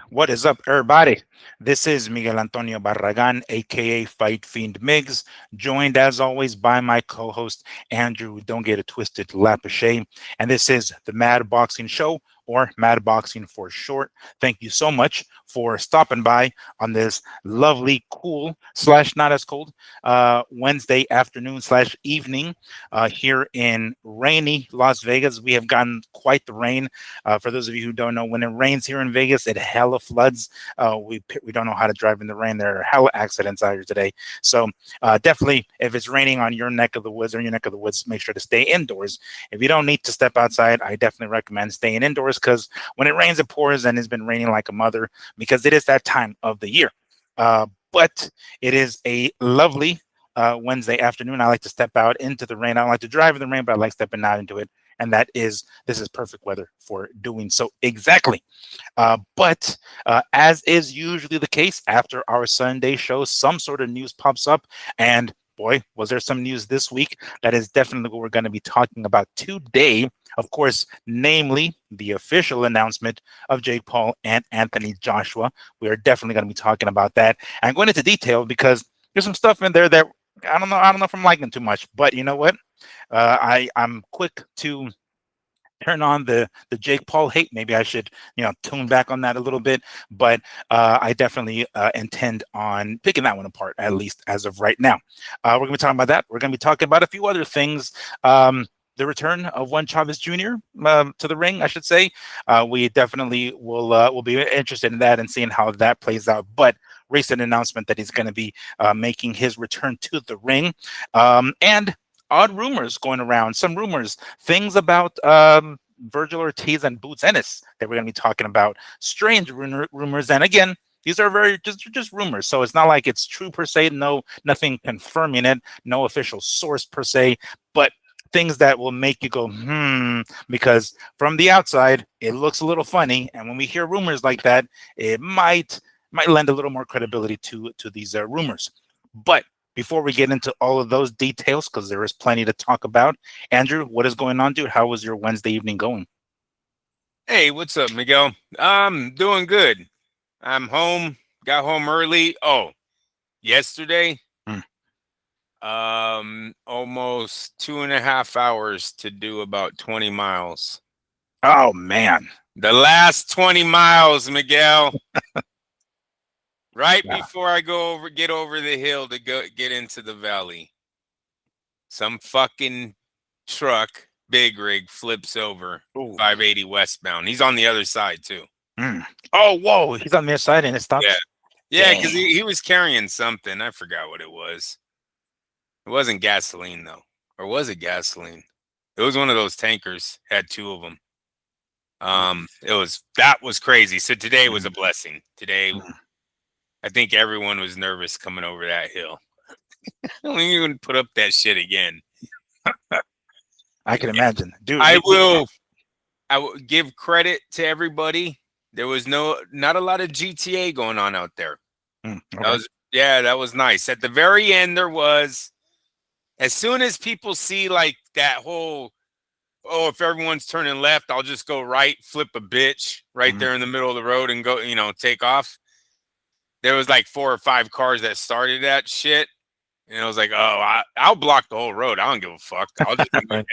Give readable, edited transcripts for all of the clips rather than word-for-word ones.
What is up, everybody? This is Miguel Antonio Barragan, aka Fight Fiend Miggs, joined as always by my co host, Andrew. Don't get it twisted, Lapachet. And this is the Mad Boxing Show, or Mad Boxing for short. Thank you so much for stopping by on this lovely, cool, slash not as cold Wednesday afternoon slash evening here in rainy Las Vegas. We have gotten quite the rain. For those of you who don't know, when it rains here in Vegas, it hella floods. We don't know how to drive in the rain. There are hella accidents out here today. So definitely, if it's raining on your neck of the woods or in your neck of the woods, make sure to stay indoors. If you don't need to step outside, I definitely recommend staying indoors because when it rains, it pours, and it's been raining like a mother because it is that time of the year. But it is a lovely Wednesday afternoon. I like to step out into the rain. I don't like to drive in the rain, but I like stepping out into it. And this is perfect weather for doing so exactly. But as is usually the case after our Sunday show, some sort of news pops up. And boy, was there some news this week. That is definitely what we're going to be talking about today. Of course, namely the official announcement of Jake Paul and Anthony Joshua. We are definitely going to be talking about that and going into detail because there's some stuff in there that I don't know. I don't know if I'm liking too much, but you know what? I'm quick to turn on the Jake Paul hate. Maybe I should tune back on that a little bit, but I definitely intend on picking that one apart at least as of right now. We're gonna be talking about that. We're gonna be talking about a few other things. The return of one Chavez Jr. To the ring, I should say. We definitely will be interested in that and seeing how that plays out. But recent announcement that he's going to be making his return to the ring, and odd rumors going around. Some rumors, things about Virgil Ortiz and Boots Ennis that we're going to be talking about. Strange rumors, and again, these are very just rumors, so it's not like it's true per se. No, nothing confirming it. No official source per se, but things that will make you go because from the outside it looks a little funny, and when we hear rumors like that, it might lend a little more credibility to these rumors. But before we get into all of those details, because there is plenty to talk about, Andrew, what is going on, dude? How was your Wednesday evening going? Hey, what's up, Miguel? I'm doing good. I'm home. Got home early. Oh, yesterday, Mm. almost 2.5 hours to do about 20 miles. Oh man. The last 20 miles, Miguel. Right Yeah. before I get over the hill to get into the valley. Some fucking truck, big rig, flips over Ooh. 580 westbound. He's on the other side too. Mm. Oh, whoa! He's on their side and it Yeah. stops. Yeah, because Dang. he was carrying something. I forgot what it was. It wasn't gasoline though, or was it gasoline? It was one of those tankers. Had two of them. That was crazy. So today was a Mm. blessing. Today, Mm. I think everyone was nervous coming over that hill. I don't even put up that shit again. I can imagine, dude. I will. I will give credit to everybody. There was not a lot of GTA going on out there. Okay. That was nice. At the very end, there was. As soon as people see like that whole, oh, if everyone's turning left, I'll just go right, flip a bitch right Mm. there in the middle of the road and go, take off. There was like 4 or 5 cars that started that shit. And I was like, oh, I'll block the whole road. I don't give a fuck. Right.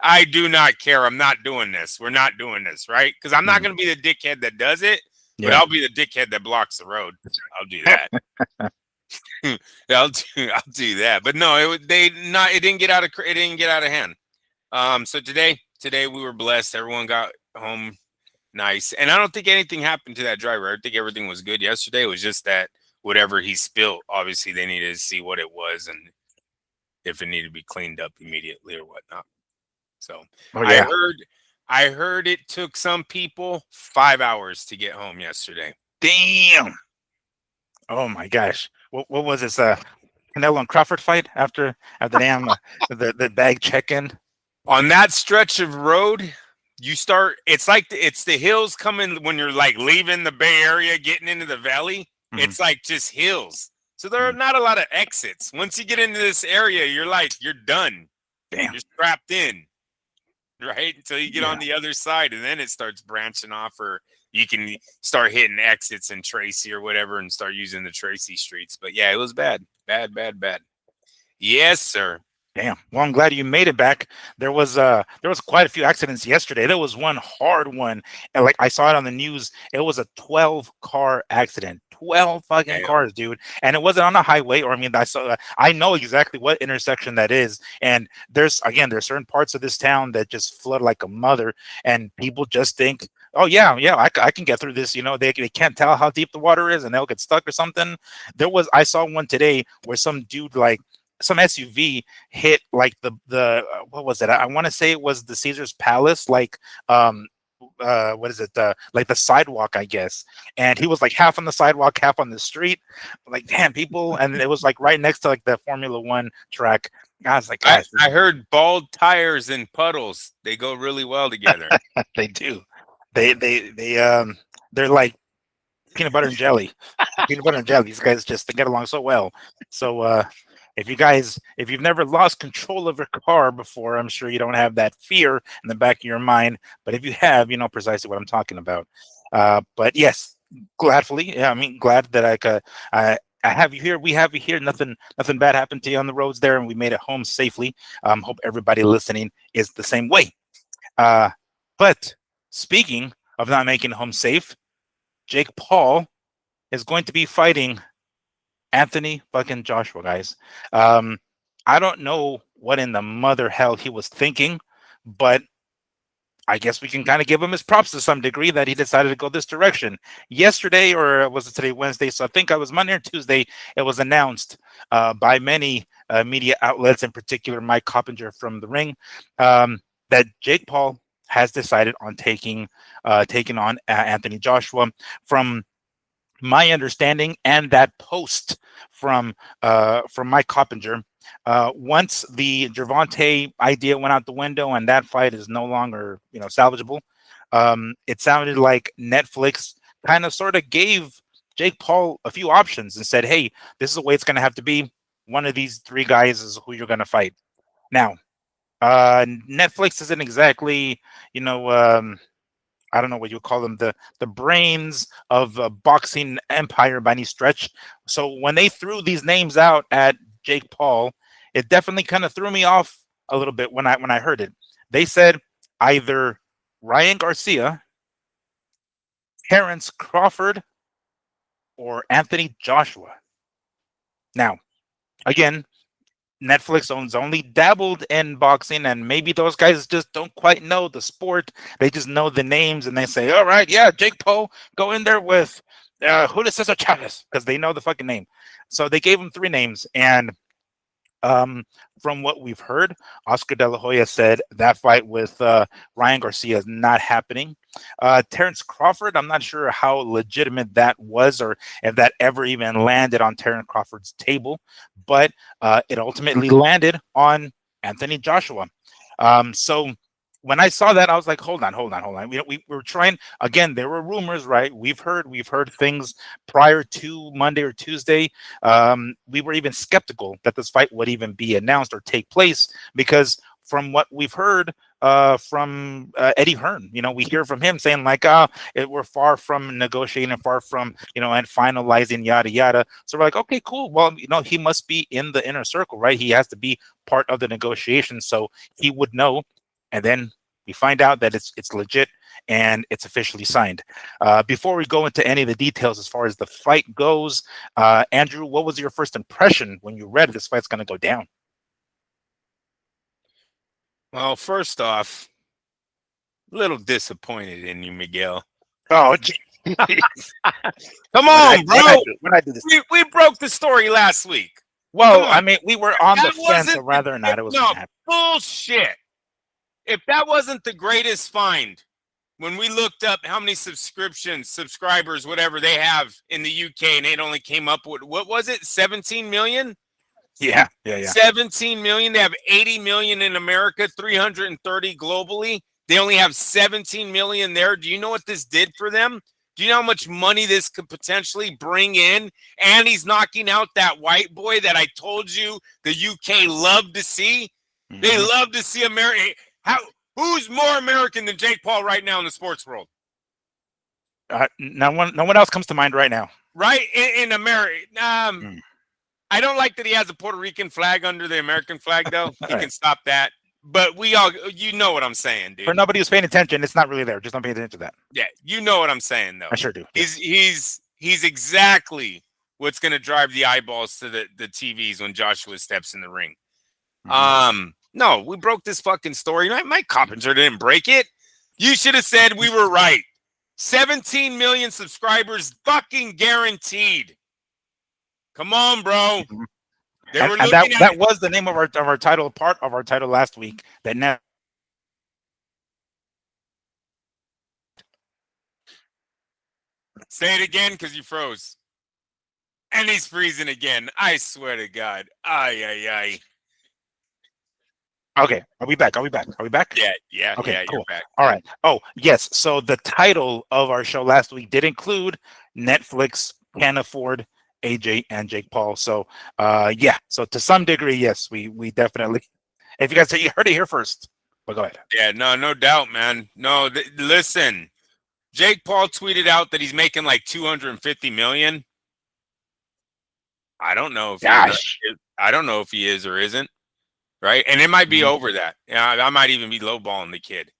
I do not care. I'm not doing this. We're not doing this, right? Because I'm not Mm. going to be the dickhead that does it, but Yeah. I'll be the dickhead that blocks the road. I'll do that. I'll do that. But no, it didn't get out of hand. So today we were blessed. Everyone got home nice, and I don't think anything happened to that driver. I think everything was good yesterday. It was just that whatever he spilled, obviously they needed to see what it was and if it needed to be cleaned up immediately or whatnot. So Oh I yeah. heard I heard it took some people 5 hours to get home yesterday. Damn. Oh my gosh. What was this? Canelo and Crawford fight after damn the bag check in. On that stretch of road, you start. It's like it's the hills coming when you're like leaving the Bay Area, getting into the valley. Mm-hmm. It's like just hills. So there are Mm. not a lot of exits. Once you get into this area, you're done. Damn. You're strapped in. right? Until you get Yeah. on the other side, and then it starts branching off, or you can start hitting exits in Tracy or whatever and start using the Tracy streets. But yeah, it was bad. Bad, bad, bad. Yes, sir. Damn. Well, I'm glad you made it back. There was quite a few accidents yesterday. There was one hard one, and like I saw it on the news. It was a 12 car accident. 12 fucking Damn. cars, dude. And it wasn't on a highway, or I mean, I know exactly what intersection that is. And there's certain parts of this town that just flood like a mother, and people just think, oh yeah, yeah, I can get through this. They can't tell how deep the water is, and they'll get stuck or something. I saw one today where some dude, like some SUV, hit like the what was it? I want to say it was the Caesar's Palace, like what is it? Like the sidewalk, I guess. And he was like half on the sidewalk, half on the street. Like, damn, people. And it was like right next to like the Formula One track. I was like, I, guys, I heard bald tires and puddles. They go really well together. they do. They're like peanut butter and jelly. Peanut butter and jelly. These guys they get along so well. So if you've never lost control of your car before, I'm sure you don't have that fear in the back of your mind. But if you have, you know precisely what I'm talking about. But yes, gladfully, yeah, I mean, glad that I have you here. We have you here. Nothing bad happened to you on the roads there, and we made it home safely. Hope everybody listening is the same way. But speaking of not making it home safe, Jake Paul is going to be fighting Anthony fucking Joshua, guys. I don't know what in the mother hell he was thinking, but I guess we can kind of give him his props to some degree that he decided to go this direction. Yesterday, or was it today, Wednesday? So I think it was Monday or Tuesday. It was announced by many media outlets, in particular Mike Coppinger from The Ring, that Jake Paul has decided on taking on Anthony Joshua. From my understanding, and that post from Mike Coppinger, once the Gervonta idea went out the window and that fight is no longer salvageable, it sounded like Netflix kind of sort of gave Jake Paul a few options and said, hey, this is the way it's going to have to be. One of these three guys is who you're going to fight. Now, Netflix isn't exactly, I don't know what you call them, the brains of a boxing empire by any stretch. So when they threw these names out at Jake Paul, it definitely kind of threw me off a little bit when I heard it. They said either Ryan Garcia, Terrence Crawford, or Anthony Joshua. Now, again, Netflix owns only dabbled in boxing, and maybe those guys just don't quite know the sport. They just know the names, and they say, "All right, yeah, Jake Paul, go in there with Julio Cesar Chavez," because they know the fucking name. So they gave him three names, and from what we've heard, Oscar De La Hoya said that fight with Ryan Garcia is not happening. Terrence Crawford, I'm not sure how legitimate that was, or if that ever even landed on Terrence Crawford's table, but it ultimately landed on Anthony Joshua. So when I saw that, I was like, hold on. We were trying again. There were rumors, right? We've heard things prior to Monday or Tuesday. We were even skeptical that this fight would even be announced or take place, because from what we've heard from Eddie Hearn, we hear from him saying like, we're far from negotiating, far from and finalizing, yada yada. So we're like, okay, cool. Well, he must be in the inner circle, right? He has to be part of the negotiation, so he would know. And then we find out that it's legit and it's officially signed. Before we go into any of the details as far as the fight goes, Andrew, what was your first impression when you read this fight's going to go down? Well, first off, a little disappointed in you, Miguel. Oh, come on, bro. When I do this, we broke the story last week. Well, I mean, we were on the fence of whether or not it was no bullshit. If that wasn't the greatest find, when we looked up how many subscribers, whatever they have in the UK, and it only came up with, what was it, 17 million? Yeah. 17 million. They have 80 million in America, 330 globally. They only have 17 million there. Do you know what this did for them? Do you know how much money this could potentially bring in? And he's knocking out that white boy that I told you the UK loved to see. Mm-hmm. They love to see America. Who's more American than Jake Paul right now in the sports world? No one else comes to mind right now. Right in America. I don't like that he has a Puerto Rican flag under the American flag, though. He can stop that. But we all, you know what I'm saying, dude. For nobody who's paying attention, it's not really there. Just don't pay attention to that. Yeah, you know what I'm saying, though. I sure do. He's exactly what's going to drive the eyeballs to the TVs when Joshua steps in the ring. No, we broke this fucking story. My carpenter didn't break it. You should have said we were right. 17 million subscribers, fucking guaranteed. Come on, bro. And that was the name of our title, part of our title last week. That now. Say it again, because you froze. And he's freezing again. I swear to God. Ay. Okay, are we back? Yeah. Okay, yeah, cool. You're back. All right. Oh, yes. So the title of our show last week did include Netflix can afford AJ and Jake Paul. So, yeah. So to some degree, yes, we definitely. If you guys say you heard it here first, but go ahead. Yeah, no doubt, man. No, listen. Jake Paul tweeted out that he's making like 250 million. I don't know if I don't know if he is or isn't. Right, and it might be over that. Yeah, I might even be lowballing the kid.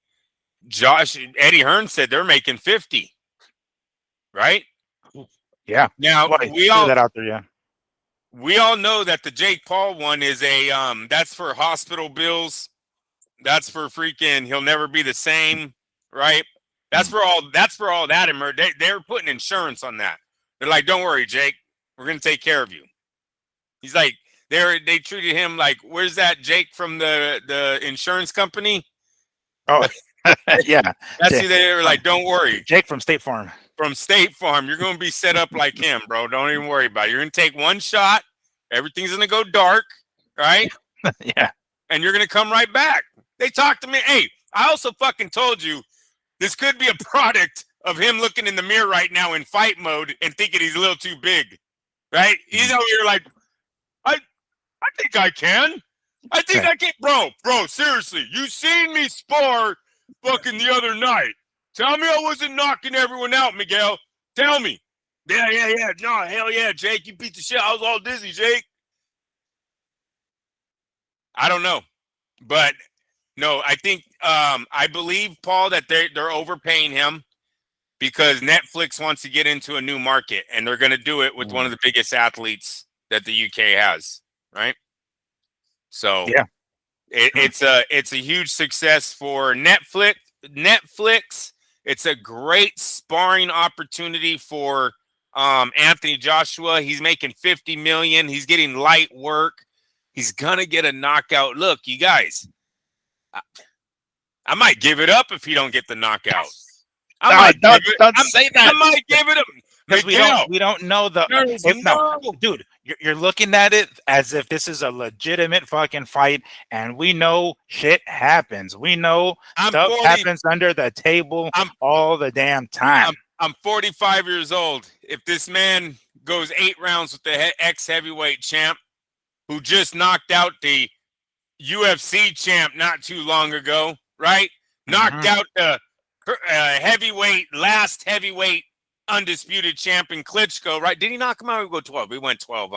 Eddie Hearn said they're making 50. Right? Yeah. Now we all that out there. Yeah. We all know that the Jake Paul one is a that's for hospital bills. That's for freaking he'll never be the same. Right? That's for all that. They're putting insurance on that. They're like, don't worry, Jake. We're gonna take care of you. He's like. They treated him like, where's that Jake from the insurance company? Oh, yeah. That's who they were like, don't worry. Jake from State Farm. From State Farm. You're going to be set up like him, bro. Don't even worry about it. You're going to take one shot. Everything's going to go dark, right? Yeah. And you're going to come right back. They talked to me. Hey, I also fucking told you this could be a product of him looking in the mirror right now in fight mode and thinking he's a little too big, right? He's over here like, I think I can. I can. Bro, seriously. You seen me spar fucking the other night. Tell me I wasn't knocking everyone out, Miguel. Tell me. Yeah. No, hell yeah, Jake. You beat the shit. I was all dizzy, Jake. I don't know. But, no, I think, I believe, Paul, that they're overpaying him because Netflix wants to get into a new market, and they're going to do it with one of the biggest athletes that the UK has. Right, so yeah, it's a huge success for Netflix. It's a great sparring opportunity for Anthony Joshua. He's making 50 million. He's getting light work. He's gonna get a knockout. Look, you guys, I might give it up if he don't get the knockout. Don't say that. I might give it up. Because we don't know dude, you're looking at it as if this is a legitimate fucking fight, and we know shit happens. We know stuff happens under the table all the damn time. I'm 45 years old. If this man goes 8 rounds with the ex-heavyweight champ, who just knocked out the UFC champ not too long ago, right? Knocked out the last heavyweight undisputed champion Klitschko, right? Did he knock him out or go 12? He went 12,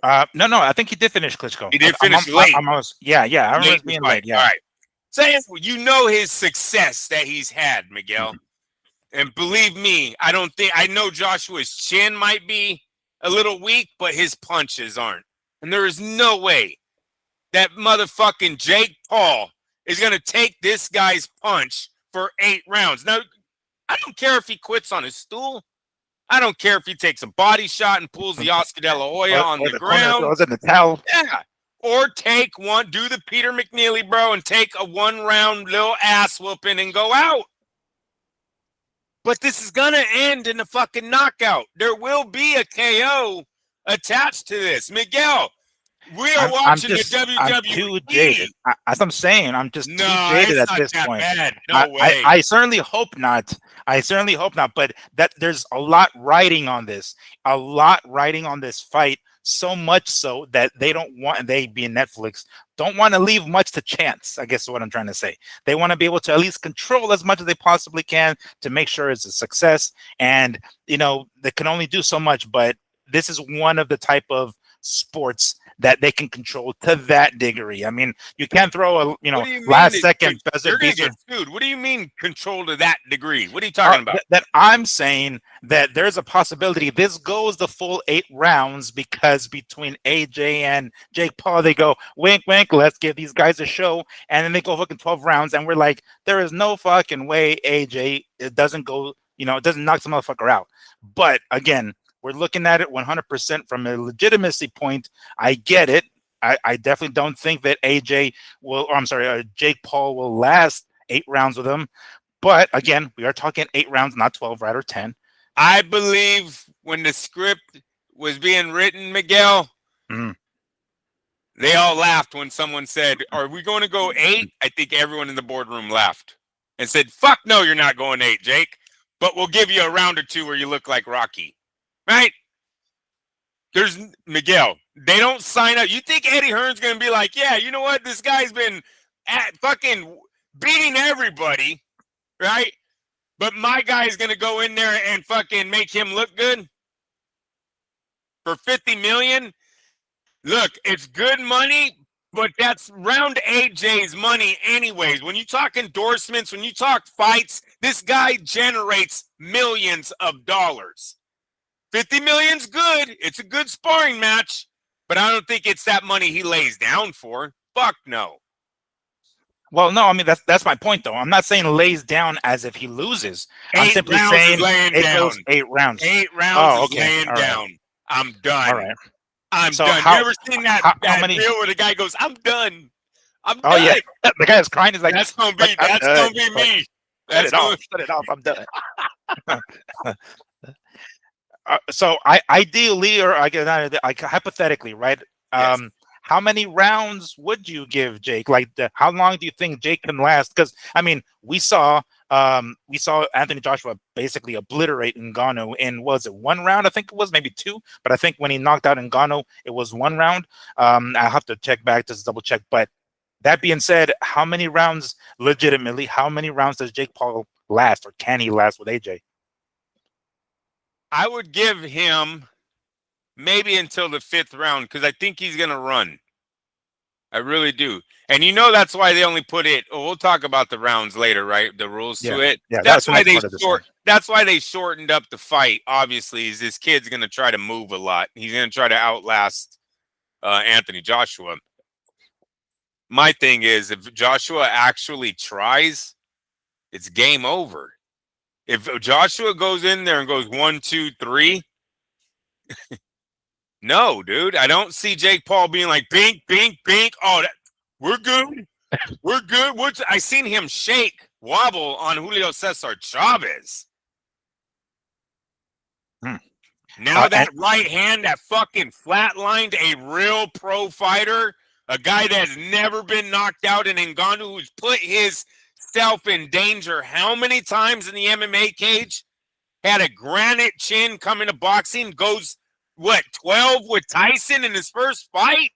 huh? No, I think he did finish Klitschko. He did finish late. Yeah, I remember being late. Yeah. All right. So you know his success that he's had, Miguel. And believe me, I know Joshua's chin might be a little weak, but his punches aren't. And there is no way that motherfucking Jake Paul is going to take this guy's punch for 8 rounds. Now, I don't care if he quits on his stool. I don't care if he takes a body shot and pulls the Oscar De La Hoya on the ground. Throws in the towel. Yeah. Or do the Peter McNeely, bro, and take a 1-round little ass whooping and go out. But this is going to end in a fucking knockout. There will be a KO attached to this. Miguel, we are watching the WWE. I'm too jaded. As I'm saying, I'm just too jaded at this point. No way. I certainly hope not. But that there's a lot riding on this. A lot riding on this fight. so much so that they don't want, and they being Netflix, don't want to leave much to chance, I guess is what I'm trying to say. They want to be able to at least control as much as they possibly can to make sure it's a success. And, they can only do so much, but this is one of the type of sports that they can control to that degree. I mean, you can't throw a, What do you mean? last second buzzer You're going to beater. get sued. What do you mean control to that degree? What are you talking about? That I'm saying that there's a possibility this goes the full 8 rounds, because between AJ and Jake Paul, they go wink, wink, let's give these guys a show, and then they go fucking 12 rounds, and we're like, there is no fucking way AJ it doesn't go, it doesn't knock some motherfucker out. But again, we're looking at it 100% from a legitimacy point. I get it. I definitely don't think that AJ will, or I'm sorry, Jake Paul will last 8 rounds with him. But again, we are talking 8 rounds, not 12, right, or 10. I believe when the script was being written, Miguel, they all laughed when someone said, "Are we going to go 8?" I think everyone in the boardroom laughed and said, "Fuck no, you're not going 8, Jake. But we'll give you a round or 2 where you look like Rocky." Right? There's Miguel. They don't sign up. You think Eddie Hearn's going to be like, yeah, you know what? This guy's been fucking beating everybody, right? But my guy's going to go in there and fucking make him look good for $50 million. Look, it's good money, but that's round AJ's money anyways. When you talk endorsements, when you talk fights, this guy generates millions of dollars. 50 million's good. It's a good sparring match, but I don't think it's that money he lays down for. Fuck no. Well, no, I mean that's my point though. I'm not saying lays down as if he loses. I'm 8 simply rounds saying is laying it down. goes 8 rounds. 8 rounds is okay. laying All right. down. I'm done. All right. I'm So done. how- you ever seen that how many- reel where the guy goes, "I'm done. I'm Oh done." yeah, the guy is crying. He's like, That's gonna be like, I'm done. gonna be me. Shut That's it off. Shut it off. I'm done. So ideally, or I guess hypothetically, right? Yes. How many rounds would you give Jake? Like, how long do you think Jake can last? Because I mean, we saw Anthony Joshua basically obliterate Ngannou in, was it 1 round? I think it was maybe 2, but I think when he knocked out Ngannou, it was 1 round. I'll have to check back, just double check. But that being said, how many rounds legitimately? How many rounds does Jake Paul last, or can he last with AJ? I would give him maybe until the 5th round, because I think he's going to run. I really do. And that's why they only put it. Oh, we'll talk about the rounds later, right? The rules to it. Yeah, that's why they shortened up the fight. Obviously, is this kid's going to try to move a lot. He's going to try to outlast Anthony Joshua. My thing is, if Joshua actually tries, it's game over. If Joshua goes in there and goes 1, 2, 3, no, dude, I don't see Jake Paul being like, bink, bink, bink. Oh, we're good. We're good. I seen him shake, wobble on Julio Cesar Chavez. Now that right hand, that fucking flatlined a real pro fighter, a guy that's never been knocked out in Ngannou, who's put himself in danger how many times in the MMA cage? Had a granite chin coming to boxing, goes, 12 with Tyson in his first fight?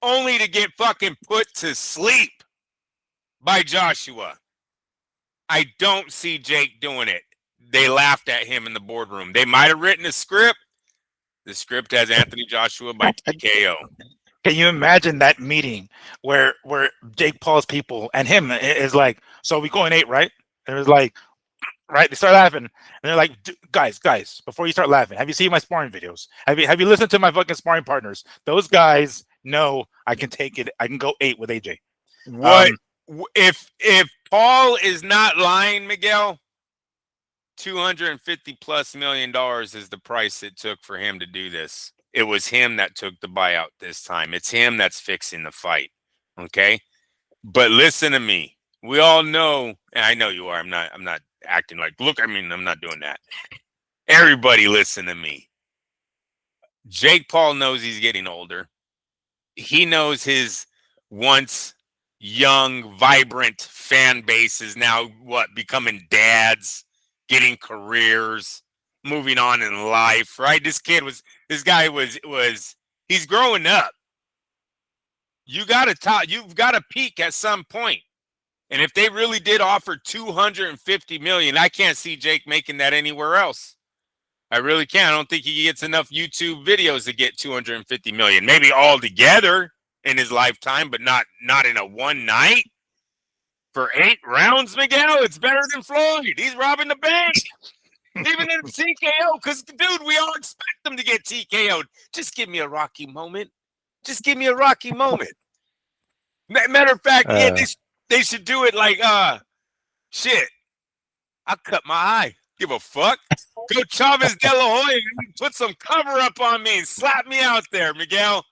Only to get fucking put to sleep by Joshua. I don't see Jake doing it. They laughed at him in the boardroom. They might have written a script. The script has Anthony Joshua by TKO. Can you imagine that meeting where Jake Paul's people and him is like, so we going 8, right? And it was like, right? They start laughing, and they're like, guys, before you start laughing, have you seen my sparring videos? Have you listened to my fucking sparring partners? Those guys know I can take it. I can go 8 with AJ. What if Paul is not lying, Miguel? $250+ million is the price it took for him to do this. It was him that took the buyout this time. It's him that's fixing the fight. Okay, but listen to me. We all know, and I know you are. I'm not acting like, look, I mean, I'm not doing that. Everybody listen to me. Jake Paul knows he's getting older. He knows his once young, vibrant fan base is now becoming dads, getting careers. moving on in life, right? This guy was he's growing up. You've got to peak at some point. And if they really did offer 250 million, I can't see Jake making that anywhere else. I really can't. I don't think he gets enough YouTube videos to get 250 million. Maybe all together in his lifetime, but not in a one night. For 8 rounds, Miguel, it's better than Floyd. He's robbing the bank. Even in TKO, because, dude, we all expect him to get TKO'd. Just give me a Rocky moment. Just give me a Rocky moment. Matter of fact, yeah, they should do it like, shit, I cut my eye. Give a fuck. Go Chavez De La Hoya and put some cover up on me and slap me out there, Miguel.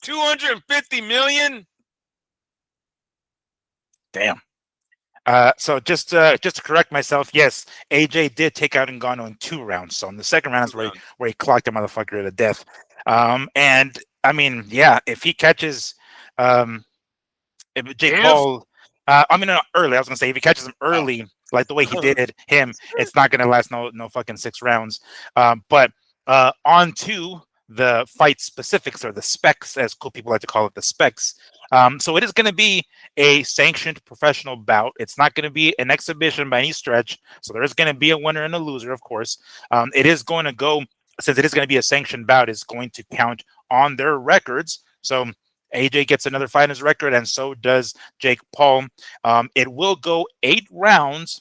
250 million? Damn. So just to correct myself, yes, AJ did take out Ngannou in 2 rounds. So in the second round is where he clocked the motherfucker to death. And I mean, yeah, if he catches if Jake Paul, early. I was gonna say if he catches him early, like the way he did him, it's not gonna last no fucking 6 rounds. But on to the fight specifics, or the specs, as cool people like to call it, the specs. So it is going to be a sanctioned professional bout. It's not going to be an exhibition by any stretch. So there is going to be a winner and a loser, of course. It is going to go, since it is going to be a sanctioned bout, it's going to count on their records. So AJ gets another fight in his record, and so does Jake Paul. It will go 8 rounds,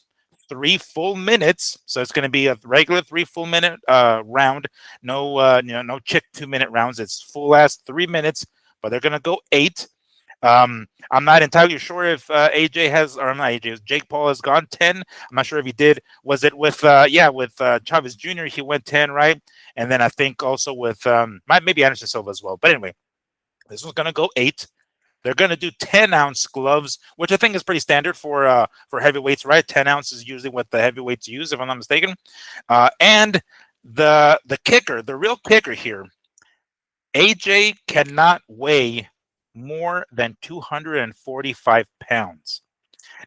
3 full minutes. So it's going to be a regular 3 full minute round. No chick 2-minute rounds. It's full ass 3 minutes, but they're going to go 8. I'm not entirely sure if AJ has, or not AJ, Jake Paul has gone 10. I'm not sure if he did. Was it with Chavez Jr. He went 10, right? And then I think also with maybe Anderson Silva as well. But anyway, this one's gonna go 8. They're gonna do 10-ounce gloves, which I think is pretty standard for heavyweights, right? 10 ounces usually what the heavyweights use, if I'm not mistaken. And the kicker, the real kicker here, AJ cannot weigh more than 245 pounds.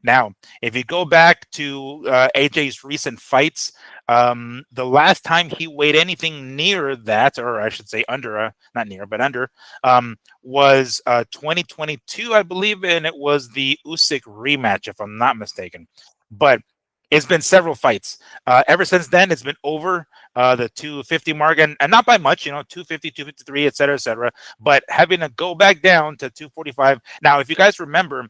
Now, if you go back to AJ's recent fights, the last time he weighed anything near that, or I should say under, not near, but under, was 2022, I believe, and it was the Usyk rematch, if I'm not mistaken. But it's been several fights. Ever since then, it's been over the 250 mark, and not by much, 250, 253, et cetera, but having to go back down to 245. Now, if you guys remember,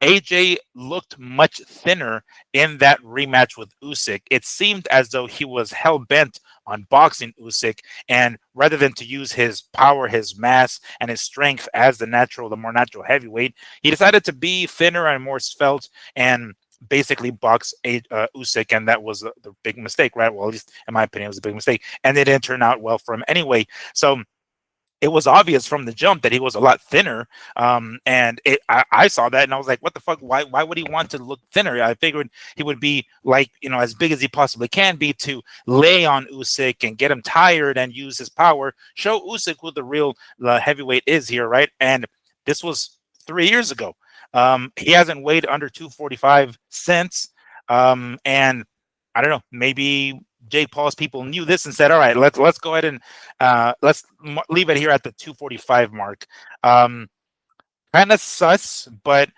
AJ looked much thinner in that rematch with Usyk. It seemed as though he was hell-bent on boxing Usyk, and rather than to use his power, his mass, and his strength as the more natural heavyweight, he decided to be thinner and more svelte and basically box Usyk, and that was the big mistake, right? Well, at least in my opinion, it was a big mistake, and it didn't turn out well for him anyway. So it was obvious from the jump that he was a lot thinner, and I saw that, and I was like, what the fuck? Why would he want to look thinner? I figured he would be like, as big as he possibly can be to lay on Usyk and get him tired and use his power, show Usyk who the real heavyweight is here, right? And this was 3 years ago. He hasn't weighed under 245 since, and I don't know, maybe Jake Paul's people knew this and said, all right, let's go ahead and let's leave it here at the 245 mark. Kind of sus, but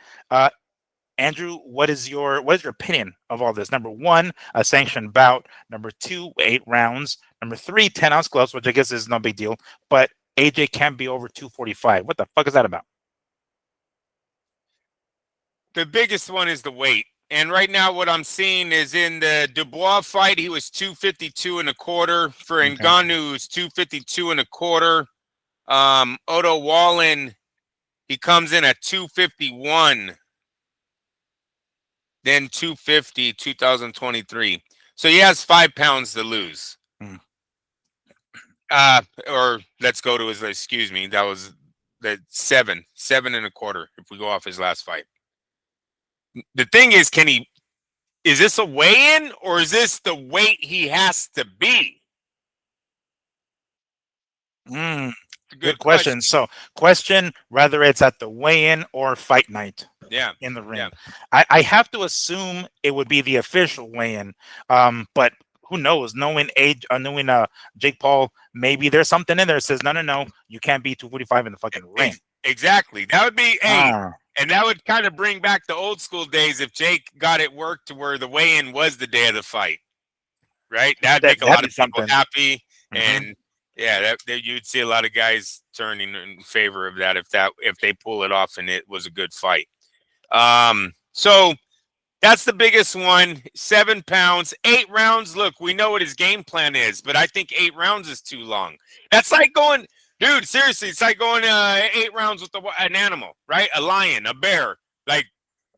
Andrew, what is your opinion of all this? Number 1, a sanctioned bout. Number 2, 8 rounds. Number 3, 10-ounce gloves, which I guess is no big deal, but AJ can't be over 245. What the fuck is that about? The biggest one is the weight. And right now what I'm seeing is in the Dubois fight, he was 252 and a quarter. For Ngannou, it's 252 and a quarter. Otto Wallin, he comes in at 251. Then 250, 2023. So he has 5 pounds to lose. Or let's go to his, excuse me, that was the 7 and a quarter if we go off his last fight. The thing is, is this a weigh-in, or is this the weight he has to be? Good question. So, question whether it's at the weigh-in or fight night. Yeah. In the ring. Yeah. I have to assume it would be the official weigh-in. But who knows? Knowing age, knowing Jake Paul, maybe there's something in there that says no, no, no, you can't be 245 in the fucking ring. Exactly. That would be Ah. and that would kind of bring back the old school days if Jake got it worked to where the weigh-in was the day of the fight, right? That'd make a lot That'd of be people something. happy, Mhm. and yeah, that you'd see a lot of guys turning in favor of that if they pull it off and it was a good fight. So that's the biggest one. 7 pounds, 8 rounds. Look, we know what his game plan is, but I think 8 rounds is too long. That's like going, dude, seriously, it's like going 8 rounds with an animal, right? A lion, a bear. Like,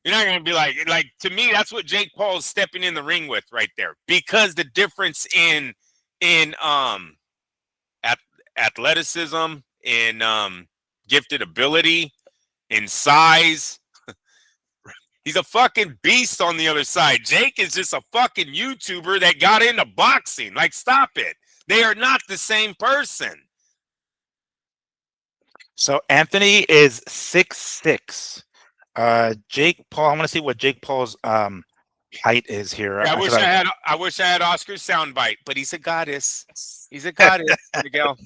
you're not going to be like, to me, that's what Jake Paul is stepping in the ring with right there. Because the difference in athleticism, in gifted ability, in size, he's a fucking beast on the other side. Jake is just a fucking YouTuber that got into boxing. Like, stop it. They are not the same person. So Anthony is 6'6". Jake Paul. I want to see what Jake Paul's height is here. Yeah, I wish I had Oscar's soundbite, but he's a goddess. He's a goddess, Miguel.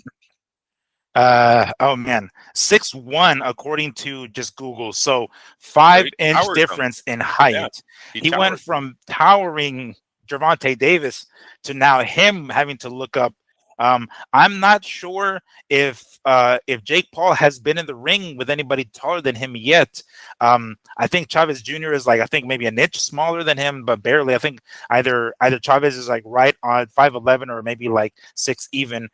Oh man, 6'1" according to just Google. So 5-inch difference in height. Yeah, he went from towering Gervonta Davis to now him having to look up. I'm not sure if Jake Paul has been in the ring with anybody taller than him yet. I think Chavez Jr. is like, I think maybe an inch smaller than him, but barely. I think either Chavez is like right on 5'11" or maybe like 6 even.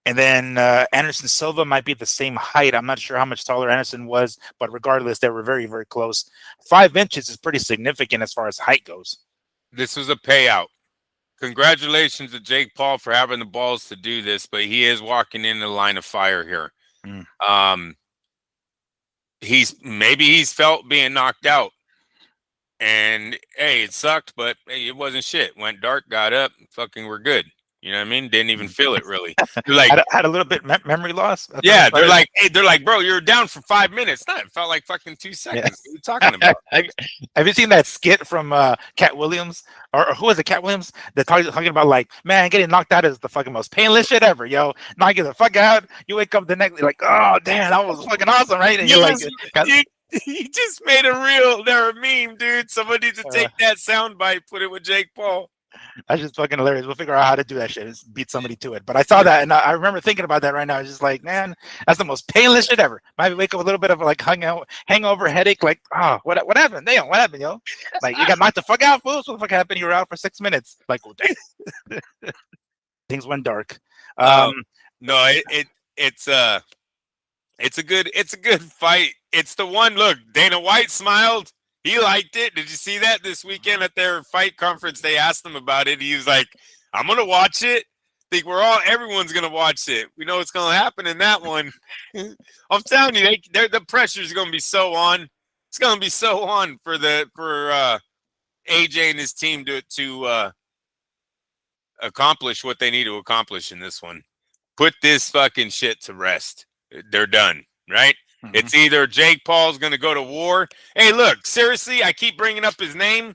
And then Anderson Silva might be the same height. I'm not sure how much taller Anderson was, but regardless, they were very, very close. 5 inches is pretty significant as far as height goes. This was a payout. Congratulations to Jake Paul for having the balls to do this, but he is walking in the line of fire here. He's felt being knocked out. And hey, it sucked, but hey, it wasn't shit. Went dark, got up, fucking we're good. You know what I mean? Didn't even feel it really. They're like had a little bit memory loss. Yeah, they're like, bro, you're down for 5 minutes. No, it felt like fucking 2 seconds. Yeah. What are you talking about? Have you seen that skit from Cat Williams or who was it? Cat Williams? They're talking about like, man, getting knocked out is the fucking most painless shit ever, yo. Knock the fuck out. You wake up the next, like, oh damn, that was fucking awesome, right? And you're like, you just made a meme, dude. Somebody needs to take that soundbite, put it with Jake Paul. That's just fucking hilarious. We'll figure out how to do that shit. Just beat somebody to it. But I saw that, and I remember thinking about that right now. I was just like, man, that's the most painless shit ever. Might wake up a little bit of like hangover, headache. Like, what happened? Damn, what happened, yo? Like, you got knocked the fuck out, fools. What the fuck happened? You were out for 6 minutes. Like, well, damn. Things went dark. No, it's a good fight. It's the one. Look, Dana White smiled. He liked it. Did you see that this weekend at their fight conference? They asked him about it. He was like, I'm going to watch it. I think everyone's going to watch it. We know what's going to happen in that one. I'm telling you, the pressure is going to be so on. It's going to be so on for AJ and his team to accomplish what they need to accomplish in this one. Put this fucking shit to rest. They're done, right? Mm-hmm. It's either Jake Paul's going to go to war. Hey, look, seriously, I keep bringing up his name.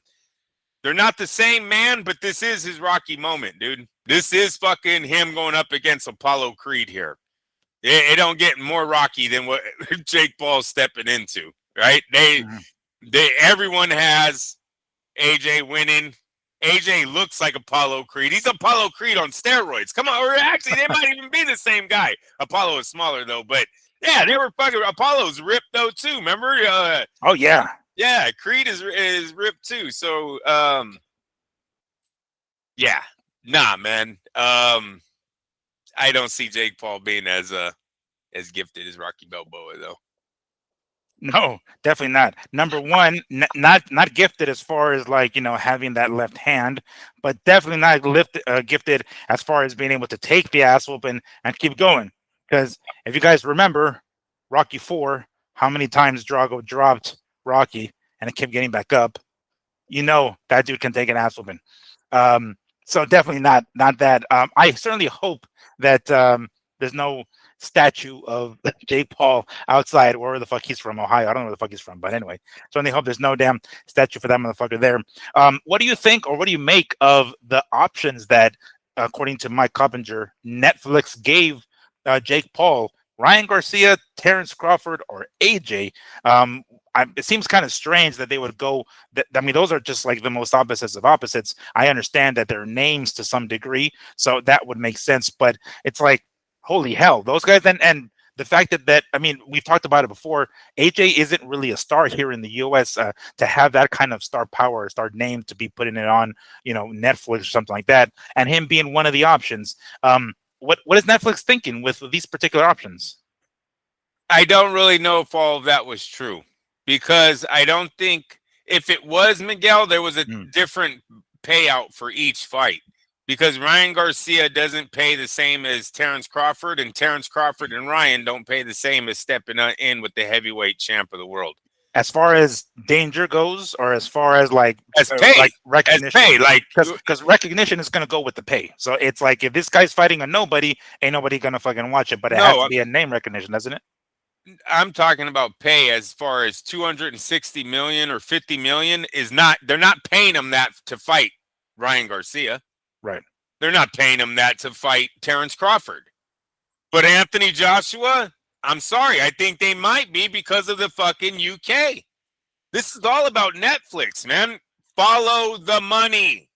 They're not the same man, but this is his Rocky moment, dude. This is fucking him going up against Apollo Creed here. It don't get more Rocky than what Jake Paul's stepping into, right? Everyone has AJ winning. AJ looks like Apollo Creed. He's Apollo Creed on steroids. Come on, or actually, they might even be the same guy. Apollo is smaller though, but yeah, they were fucking. Apollo's ripped though too. Remember? Oh yeah, yeah. Creed is ripped too. So yeah, nah, man. I don't see Jake Paul being as gifted as Rocky Balboa though. No, definitely not. Number one, not gifted as far as like, having that left hand, but definitely not gifted as far as being able to take the ass whooping and keep going. Because if you guys remember Rocky 4, how many times Drago dropped Rocky and it kept getting back up, that dude can take an ass whooping. So definitely not that. I certainly hope that there's no statue of Jake Paul outside wherever the fuck he's from, Ohio. I don't know where the fuck he's from, but anyway. So I hope there's no damn statue for that motherfucker there. What do you think, or what do you make of the options that, according to Mike Coppinger, Netflix gave Jake Paul? Ryan Garcia, Terrence Crawford, or AJ? It seems kind of strange that they would go. I mean, those are just like the most opposites of opposites. I understand that they're names to some degree, so that would make sense. But it's like, holy hell, those guys. And the fact that I mean, we've talked about it before. AJ isn't really a star here in the U.S. To have that kind of star power, star name, to be putting it on, Netflix or something like that, and him being one of the options. What is Netflix thinking with these particular options? I don't really know if all of that was true, because I don't think, if it was Miguel, there was a different payout for each fight, because Ryan Garcia doesn't pay the same as Terrence Crawford, and Terrence Crawford and Ryan don't pay the same as stepping in with the heavyweight champ of the world. As far as danger goes, or as far as as pay, like recognition, as pay, because recognition is going to go with the pay. So it's like, if this guy's fighting a nobody, ain't nobody gonna fucking watch it. But it has to be a name recognition, doesn't it? I'm talking about pay. As far as 260 million or 50 million is not. They're not paying him that to fight Ryan Garcia. Right. They're not paying him that to fight Terrence Crawford. But Anthony Joshua, I'm sorry, I think they might be, because of the fucking UK. This is all about Netflix, man. Follow the money.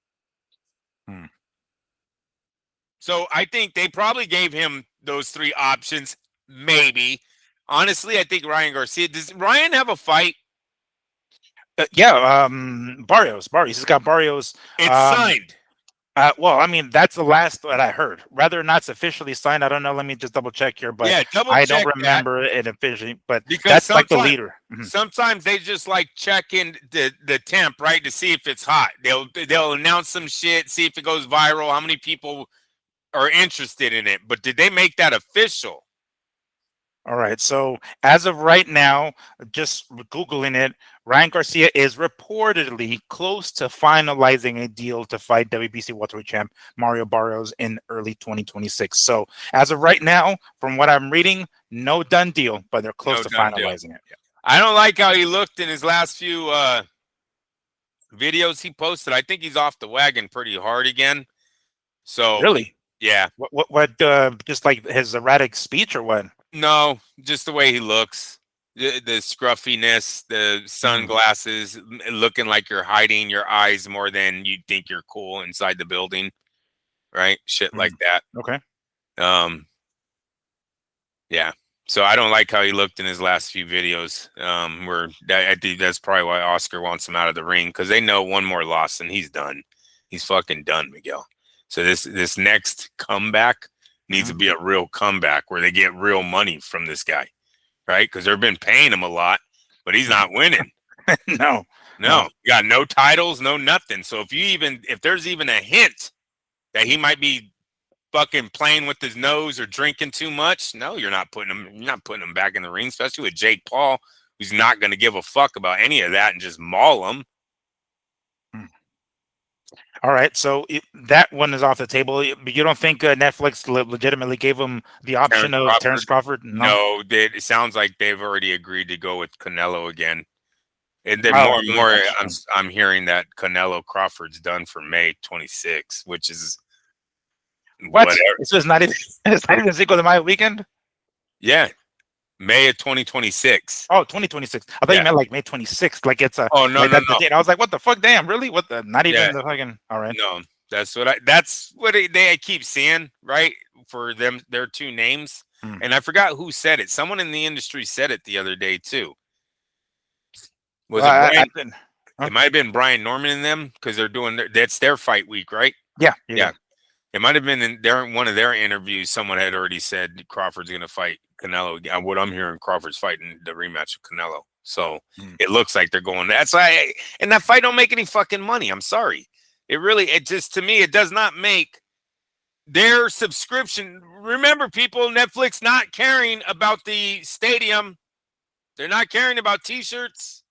So I think they probably gave him those three options, maybe. Honestly, I think Ryan Garcia. Does Ryan have a fight? Yeah, Barrios. He's got Barrios. It's signed. Well, I mean, that's the last that I heard. Whether or not it's officially signed, I don't know. Let me just double check here. But yeah, I don't remember it officially. But because that's like the leader. Sometimes they just like check in the temp, right, to see if it's hot. They'll announce some shit, see if it goes viral, how many people are interested in it. But did they make that official? All right. So as of right now, just Googling it, Ryan Garcia is reportedly close to finalizing a deal to fight WBC welterweight champ Mario Barrios in early 2026. So as of right now, from what I'm reading, no done deal, but they're close to finalizing it. Yeah. I don't like how he looked in his last few videos he posted. I think he's off the wagon pretty hard again. So really, yeah. What? Just like his erratic speech, or what? No, just the way he looks, the scruffiness, the sunglasses, looking like you're hiding your eyes more than you think you're cool inside the building, right? Shit like that. Okay. Yeah. So I don't like how he looked in his last few videos. I think that's probably why Oscar wants him out of the ring, because they know one more loss and he's done. He's fucking done, Miguel. So this next comeback needs to be a real comeback where they get real money from this guy, right? Because they've been paying him a lot, but he's not winning. No. Got no titles, no nothing. So if there's even a hint that he might be fucking playing with his nose or drinking too much, no, you're not putting him back in the ring, especially with Jake Paul, who's not going to give a fuck about any of that and just maul him. All right, so that one is off the table. You don't think Netflix legitimately gave him the option of Terrence Crawford? No, it sounds like they've already agreed to go with Canelo again. And then more and more, I'm hearing that Canelo Crawford's done for May 26th, which is whatever. So it's not even sequel to my weekend? Yeah. May of 2026. Oh, 2026. I thought you meant like May 26th. Like it's a. Oh no, like no. I was like, what the fuck? Damn, really? What the? Not even the fucking. All right. No, that's what they keep seeing, right? For them, their two names, and I forgot who said it. Someone in the industry said it the other day too. Was it Brian? It might have been Brian Norman and them, because they're doing that's their fight week, right? Yeah. It might have been in one of their interviews. Someone had already said Crawford's going to fight Canelo. What I'm hearing, Crawford's fighting the rematch of Canelo. So it looks like they're going. That's why. And that fight don't make any fucking money. I'm sorry. It just, to me, it does not make their subscription. Remember, people, Netflix not caring about the stadium. They're not caring about T-shirts.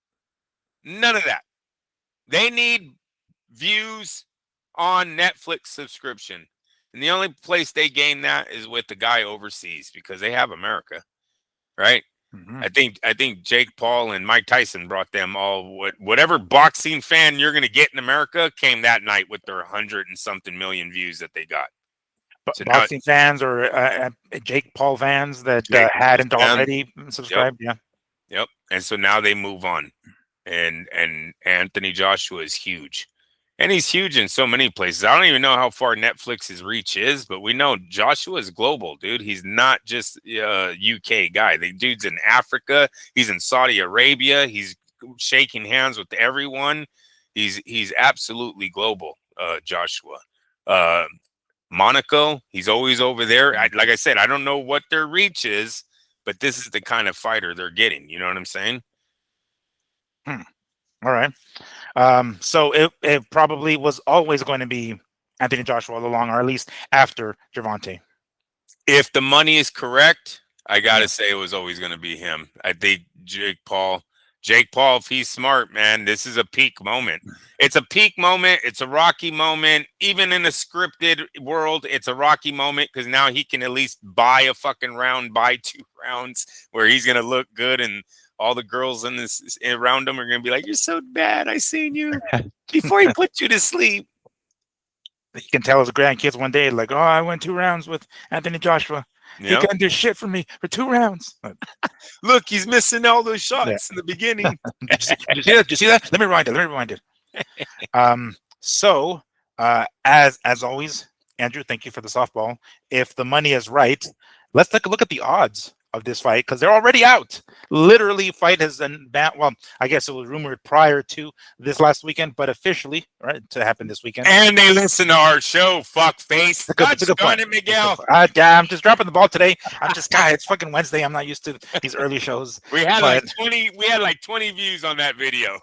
None of that. They need views on Netflix subscription. And the only place they gain that is with the guy overseas because they have America, right? Mm-hmm. I think Jake Paul and Mike Tyson brought them all. Whatever boxing fan you're going to get in America came that night with their 100 and something million views that they got. So now Boxing fans or Jake Paul fans that Jake Paul hadn't fan, already subscribed. Yeah. yep. And so now they move on, and Anthony Joshua is huge. And he's huge in so many places. I don't even know how far Netflix's reach is, but we know Joshua is global, dude. He's not just a UK guy. The dude's in Africa. He's in Saudi Arabia. He's shaking hands with everyone. He's absolutely global, Joshua. Monaco, he's always over there. Like I said, I don't know what their reach is, but this is the kind of fighter they're getting. You know what I'm saying? All right. So it probably was always going to be Anthony Joshua all along, or at least after Gervonta. If the money is correct, I gotta say it was always going to be him. I think Jake Paul, if he's smart, man, this is a peak moment. It's a peak moment. It's a Rocky moment. Even in a scripted world, it's a Rocky moment because now he can at least buy a fucking round, buy 2 rounds where he's going to look good, and all the girls in this around him are going to be like, "You're so bad. I seen you before he put you to sleep." He can tell his grandkids one day, like, "Oh, I went 2 rounds with Anthony Joshua. He Yep. couldn't do shit for me for 2 rounds." Look, he's missing all those shots in the beginning. Did you see that? Did you see that? Let me rewind it. So, as always, Andrew, thank you for the softball. If the money is right, let's take a look at the odds of this fight because they're already out. Literally, fight has been well, I guess it was rumored prior to this last weekend, but officially, right, to happen this weekend. And they listen to our show, fuck face. It's a good point. It, Miguel. I'm just dropping the ball today. I'm just, God, it's fucking Wednesday. I'm not used to these early shows. We had like 20 views on that video.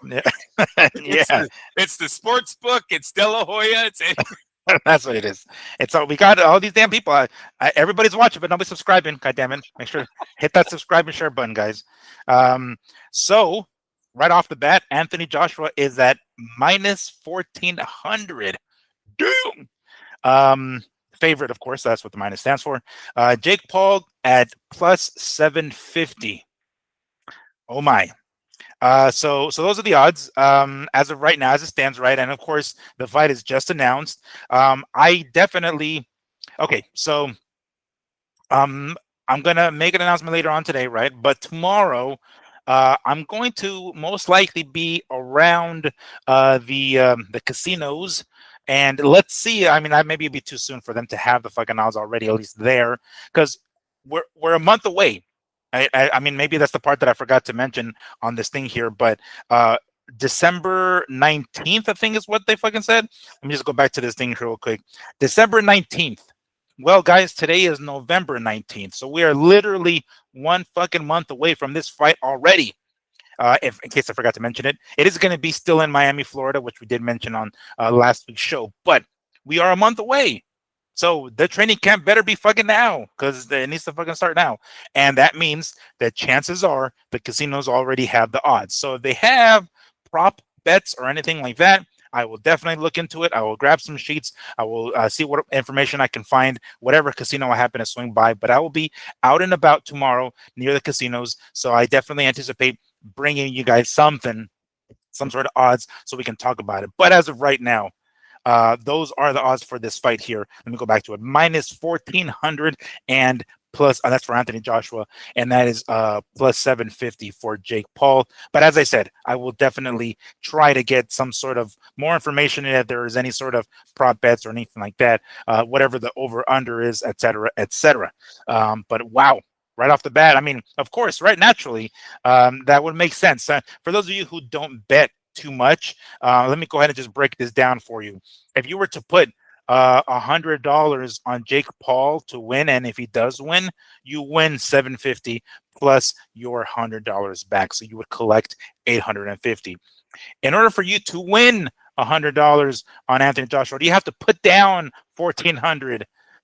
Yeah. It's the sports book. It's De La Hoya. That's what it is. It's all we got. All these damn people. Everybody's watching, but nobody's subscribing. God damn it! Make sure hit that subscribe and share button, guys. So right off the bat, Anthony Joshua is at minus 1,400. Damn. Favorite, of course. That's what the minus stands for. Jake Paul at plus 750. Oh my. So those are the odds as of right now, as it stands, right? And of course, the fight is just announced. I definitely okay. So I'm gonna make an announcement later on today, right? But tomorrow, I'm going to most likely be around the casinos. And let's see. I mean, maybe it'd be too soon for them to have the fucking odds already, at least there, because we're a month away. I mean, maybe that's the part that I forgot to mention on this thing here, but December 19th, I think is what they fucking said. Let me just go back to this thing real quick. December 19th. Well, guys, today is November 19th. So we are literally 1 fucking month away from this fight already. If in case I forgot to mention it, it is going to be still in Miami, Florida, which we did mention on last week's show, but we are a month away. So the training camp better be fucking now because it needs to fucking start now. And that means that chances are the casinos already have the odds. So if they have prop bets or anything like that, I will definitely look into it. I will grab some sheets. I will see what information I can find, whatever casino I happen to swing by. But I will be out and about tomorrow near the casinos. So I definitely anticipate bringing you guys some sort of odds so we can talk about it. But as of right now, those are the odds for this fight here. Let me go back to it. Minus 1,400 and plus, that's for Anthony Joshua, and that is plus 750 for Jake Paul. But as I said, I will definitely try to get some sort of more information if there is any sort of prop bets or anything like that, whatever the over-under is, et cetera, et cetera. But wow. Right off the bat, I mean, of course, right, naturally, that would make sense. For those of you who don't bet too much, let me go ahead and just break this down for you. If you were to put $100 on Jake Paul to win, and if he does win, you win $750 plus your $100 back, so you would collect $850. In order for you to win $100 on Anthony Joshua, you have to put down $1,400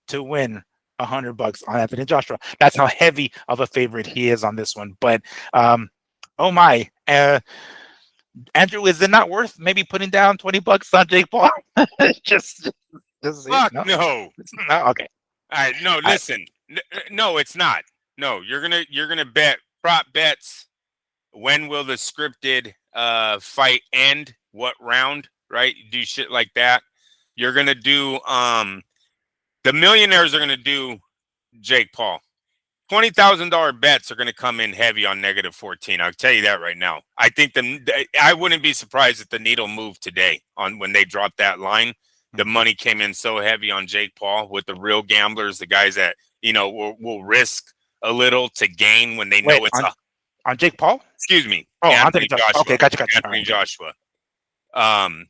to win $100 on Anthony Joshua. That's how heavy of a favorite he is on this one. But oh my, Andrew, is it not worth maybe putting down $20 on Jake Paul? just This is it? Fuck No, no. no. Okay. All right, no, I, listen. No, it's not. No, you're gonna bet prop bets. When will the scripted fight end? What round? Right? Do shit like that. You're gonna do the millionaires are gonna do Jake Paul. $20,000 bets are going to come in heavy on -14. I'll tell you that right now. I think I wouldn't be surprised if the needle moved today on when they dropped that line. The money came in so heavy on Jake Paul with the real gamblers, the guys that will risk a little to gain when they wait know it's a. on Jake Paul. Excuse me, Oh, Anthony Anthony Joshua. Joshua. Okay, gotcha. All Anthony right. Joshua.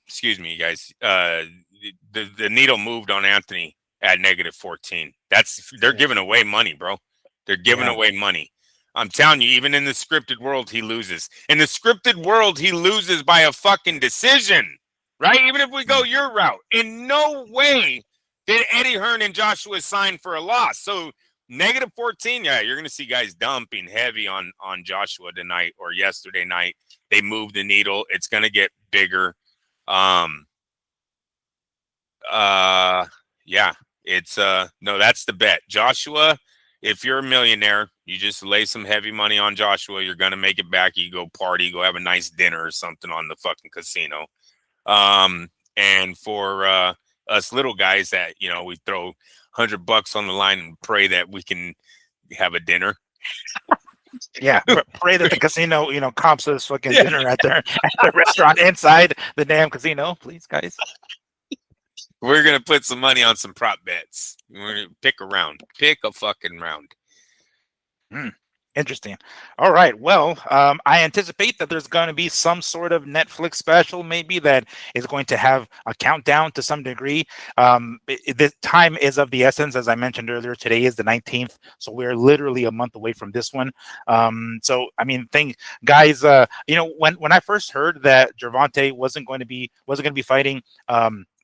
Excuse me, guys. The needle moved on Anthony at -14. They're giving away money, bro. They're giving away money. I'm telling you, even in the scripted world, he loses. In the scripted world, he loses by a fucking decision, right? Even if we go your route, in no way did Eddie Hearn and Joshua sign for a loss. So -14, yeah, you're gonna see guys dumping heavy on Joshua tonight or yesterday night. They move the needle. It's gonna get bigger. Yeah, it's no, that's the bet. Joshua, if you're a millionaire, you just lay some heavy money on Joshua, you're gonna make it back. You go party, go have a nice dinner or something on the fucking casino. And for us little guys that we throw $100 on the line and pray that we can have a dinner. Yeah, pray that the casino, comps us fucking dinner at their restaurant inside the damn casino, please, guys. We're gonna put some money on some prop bets. We're gonna pick a round. Pick a fucking round. Interesting. All right. Well, I anticipate that there's going to be some sort of Netflix special, maybe that is going to have a countdown to some degree. The time is of the essence, as I mentioned earlier. Today is the 19th, so we're literally a month away from this one. So I mean, guys. When I first heard that Gervonta wasn't going to be fighting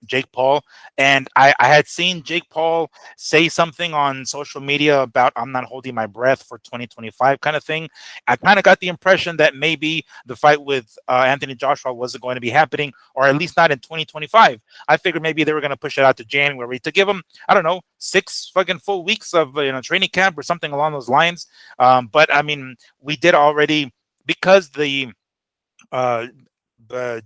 Jake Paul, and I had seen Jake Paul say something on social media about "I'm not holding my breath for 2025" kind of thing. I kind of got the impression that maybe the fight with Anthony Joshua wasn't going to be happening, or at least not in 2025. I figured maybe they were going to push it out to January to give him, I don't know, 6 fucking full weeks of training camp or something along those lines. But I mean, we did already, because the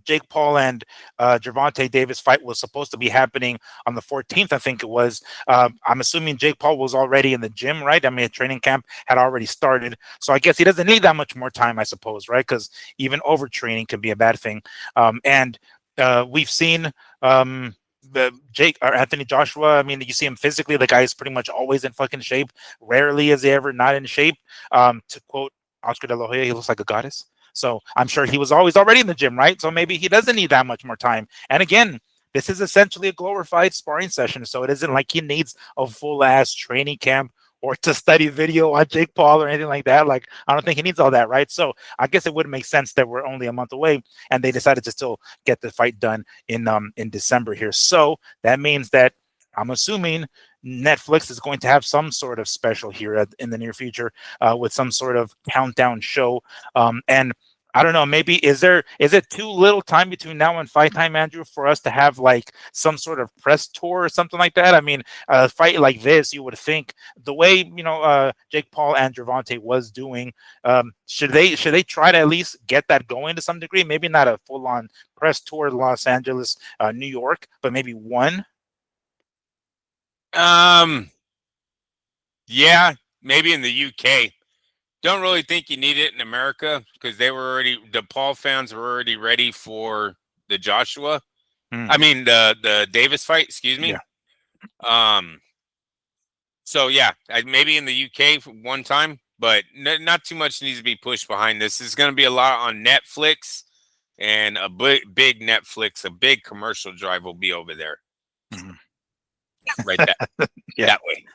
Jake Paul and Gervonta Davis fight was supposed to be happening on the 14th, I think it was. I'm assuming Jake Paul was already in the gym, right? I mean, training camp had already started, so I guess he doesn't need that much more time, I suppose, right? Because even overtraining can be a bad thing. And we've seen Jake or Anthony Joshua. I mean, you see him physically; the guy is pretty much always in fucking shape. Rarely is he ever not in shape. To quote Oscar De La Hoya, he looks like a goddess. So I'm sure he was always already in the gym, right? So maybe he doesn't need that much more time. And again, this is essentially a glorified sparring session. So it isn't like he needs a full ass training camp or to study video on Jake Paul or anything like that. Like, I don't think he needs all that, right? So I guess it would make sense that we're only a month away and they decided to still get the fight done in December here. So that means that I'm assuming Netflix is going to have some sort of special here in the near future with some sort of countdown show. And I don't know, maybe is it too little time between now and fight time, Andrew, for us to have like some sort of press tour or something like that? I mean, a fight like this, you would think the way Jake Paul and Gervonta was doing, should they try to at least get that going to some degree? Maybe not a full on press tour in Los Angeles, New York, but maybe one. Yeah, maybe in the UK. Don't really think you need it in America because the Paul fans were already ready for the Joshua. I mean the Davis fight, excuse me. Yeah. So yeah, maybe in the UK for one time, but not too much needs to be pushed behind this. There's going to be a lot on Netflix, and a big Netflix, a big commercial drive will be over there. Right that way.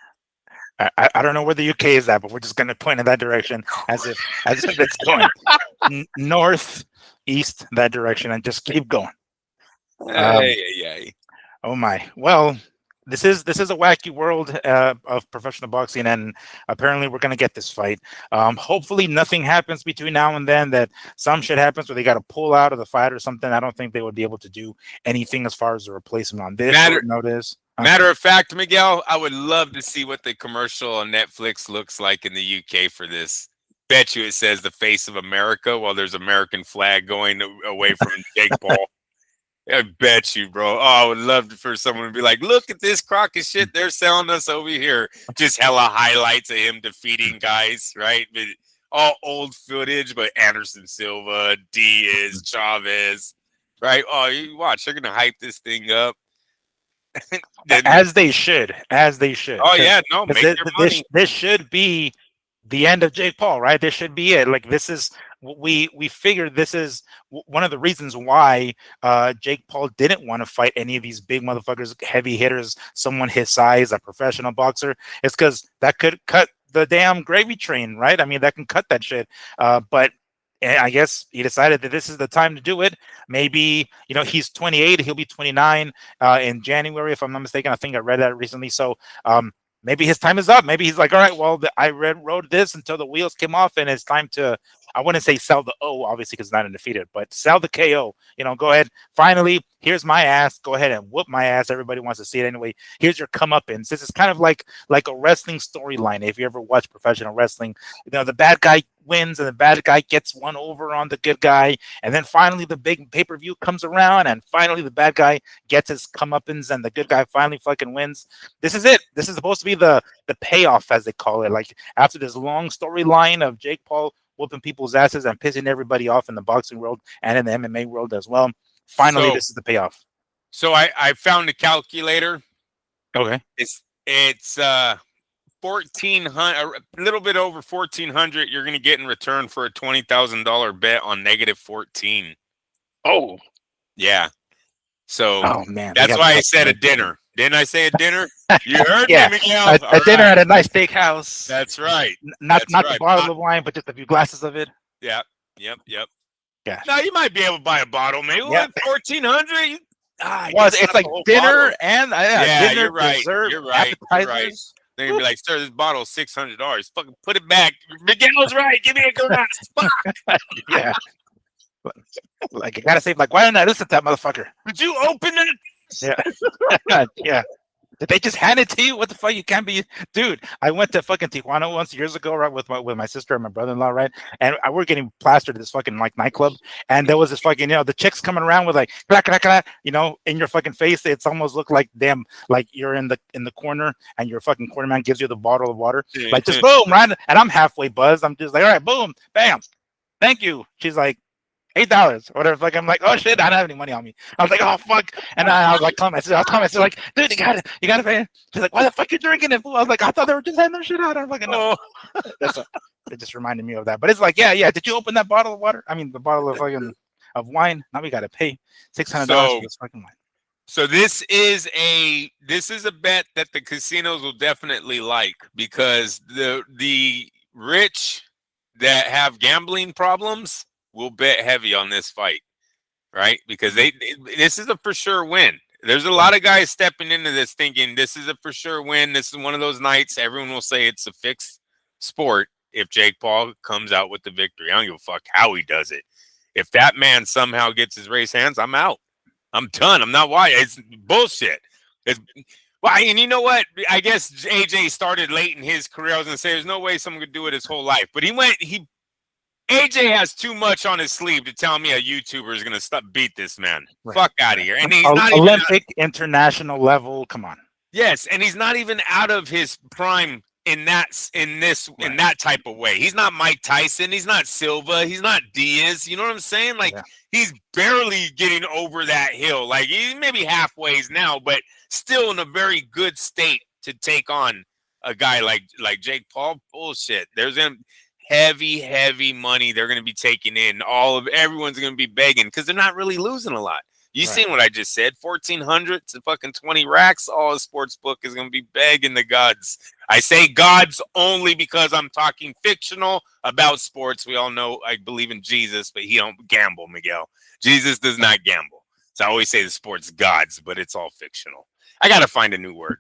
I don't know where the UK is at, but we're just going to point in that direction as if it's going north, east, that direction, and just keep going. Oh my! Well, this is a wacky world of professional boxing, and apparently we're going to get this fight. Hopefully, nothing happens between now and then. That some shit happens where they got to pull out of the fight or something. I don't think they would be able to do anything as far as a replacement on this short notice. Matter of fact, Miguel, I would love to see what the commercial on Netflix looks like in the UK for this. Bet you it says the face of America while there's American flag going away from Jake Paul. I bet you, bro. Oh, I would love for someone to be like, look at this crock of shit they're selling us over here. Just hella highlights of him defeating guys, right? But all old footage, but Anderson Silva, Diaz, Chavez, right? Oh, you watch, they're gonna hype this thing up. As they should. Oh yeah, no, make their money. This should be the end of Jake Paul, right? This should be it. Like, this is we figured this is one of the reasons why Jake Paul didn't want to fight any of these big motherfuckers, heavy hitters, someone his size, a professional boxer. It's because that could cut the damn gravy train, right? I mean, that can cut that shit. But I guess he decided that this is the time to do it. Maybe, he's 28, he'll be 29 in January, if I'm not mistaken. I think I read that recently. So maybe his time is up. Maybe he's like, all right, well, I rode this until the wheels came off, and it's time to, I wouldn't say sell the O, obviously, because it's not undefeated, but sell the KO. Go ahead. Finally, here's my ass. Go ahead and whoop my ass. Everybody wants to see it anyway. Here's your comeuppance. This is kind of like a wrestling storyline. If you ever watch professional wrestling, the bad guy wins and the bad guy gets one over on the good guy, and then finally the big pay-per-view comes around, and finally the bad guy gets his comeuppance, and the good guy finally fucking wins. This is it. This is supposed to be the payoff, as they call it. Like, after this long storyline of Jake Paul whooping people's asses and pissing everybody off in the boxing world and in the MMA world as well, finally this is the payoff. So I found a calculator. Okay. It's 1,400, a little bit over 1,400. You're gonna get in return for a $20,000 bet on -14. Oh, yeah. So, oh man, that's why I said a dinner. Didn't I say a dinner? You heard yeah, me, Miguel. a dinner at a nice steakhouse. That's right. Not right. the bottle of wine, but just a few glasses of it. Yep. Yeah. Now you might be able to buy a bottle, maybe. Yeah. 1,400. Well, it's like dinner and dinner, you're right. dessert, You're right. appetizers. They're gonna be like, sir, this bottle is $600. Fucking put it back. Miguel's right. Give me a glass. Fuck. Yeah. Like, I gotta say, like, why didn't I listen to that motherfucker? Did you open it? Yeah. Yeah. Did they just hand it to you? What the fuck? You can't be, dude. I went to fucking Tijuana once years ago, right, with my sister and my brother-in-law, right, and we're getting plastered at this fucking like nightclub, and there was this fucking the chicks coming around with like clack, clack, clack, in your fucking face. It's almost looked like damn, like you're in the corner, and your fucking corner man gives you the bottle of water, like just boom, right, and I'm halfway buzzed. I'm just like, all right, boom, bam, thank you. She's like, $8 or whatever. Like, I'm like, oh shit, I don't have any money on me. I was like, oh fuck, and I was like, calling my sister, like, dude, you gotta pay. She's like, why the fuck you drinking it, fool? I was like, I thought they were just handing their shit out. I was like, no. It just reminded me of that. But it's like, yeah. Did you open that bottle of water? I mean, the bottle of fucking of wine. Now we gotta pay $600 for this fucking wine. So this is a bet that the casinos will definitely like, because the rich that have gambling problems will bet heavy on this fight, right? Because this is a for sure win. There's a lot of guys stepping into this thinking this is a for sure win. This is one of those nights everyone will say it's a fixed sport if Jake Paul comes out with the victory. I don't give a fuck how he does it. If that man somehow gets his race hands, I'm out. I'm done. I'm not watching. It's bullshit. And you know what? I guess AJ started late in his career. I was gonna say there's no way someone could do it his whole life, but AJ has too much on his sleeve to tell me a YouTuber is going to beat this man. Right. Fuck out of here. And he's not Olympic, international level. Come on. Yes, and he's not even out of his prime in that type of way. He's not Mike Tyson. He's not Silva. He's not Diaz. You know what I'm saying? Like, he's barely getting over that hill. Like, he's maybe halfway now, but still in a very good state to take on a guy like Jake Paul. Bullshit. There's heavy money they're going to be taking in. Everyone's going to be begging because they're not really losing a lot. You seen what I just said? 1,400 to fucking 20 racks. All the sports book is going to be begging the gods. I say gods only because I'm talking fictional about sports. We all know I believe in Jesus, but he don't gamble, Miguel. Jesus does not gamble. So I always say the sport's gods, but it's all fictional. I got to find a new word.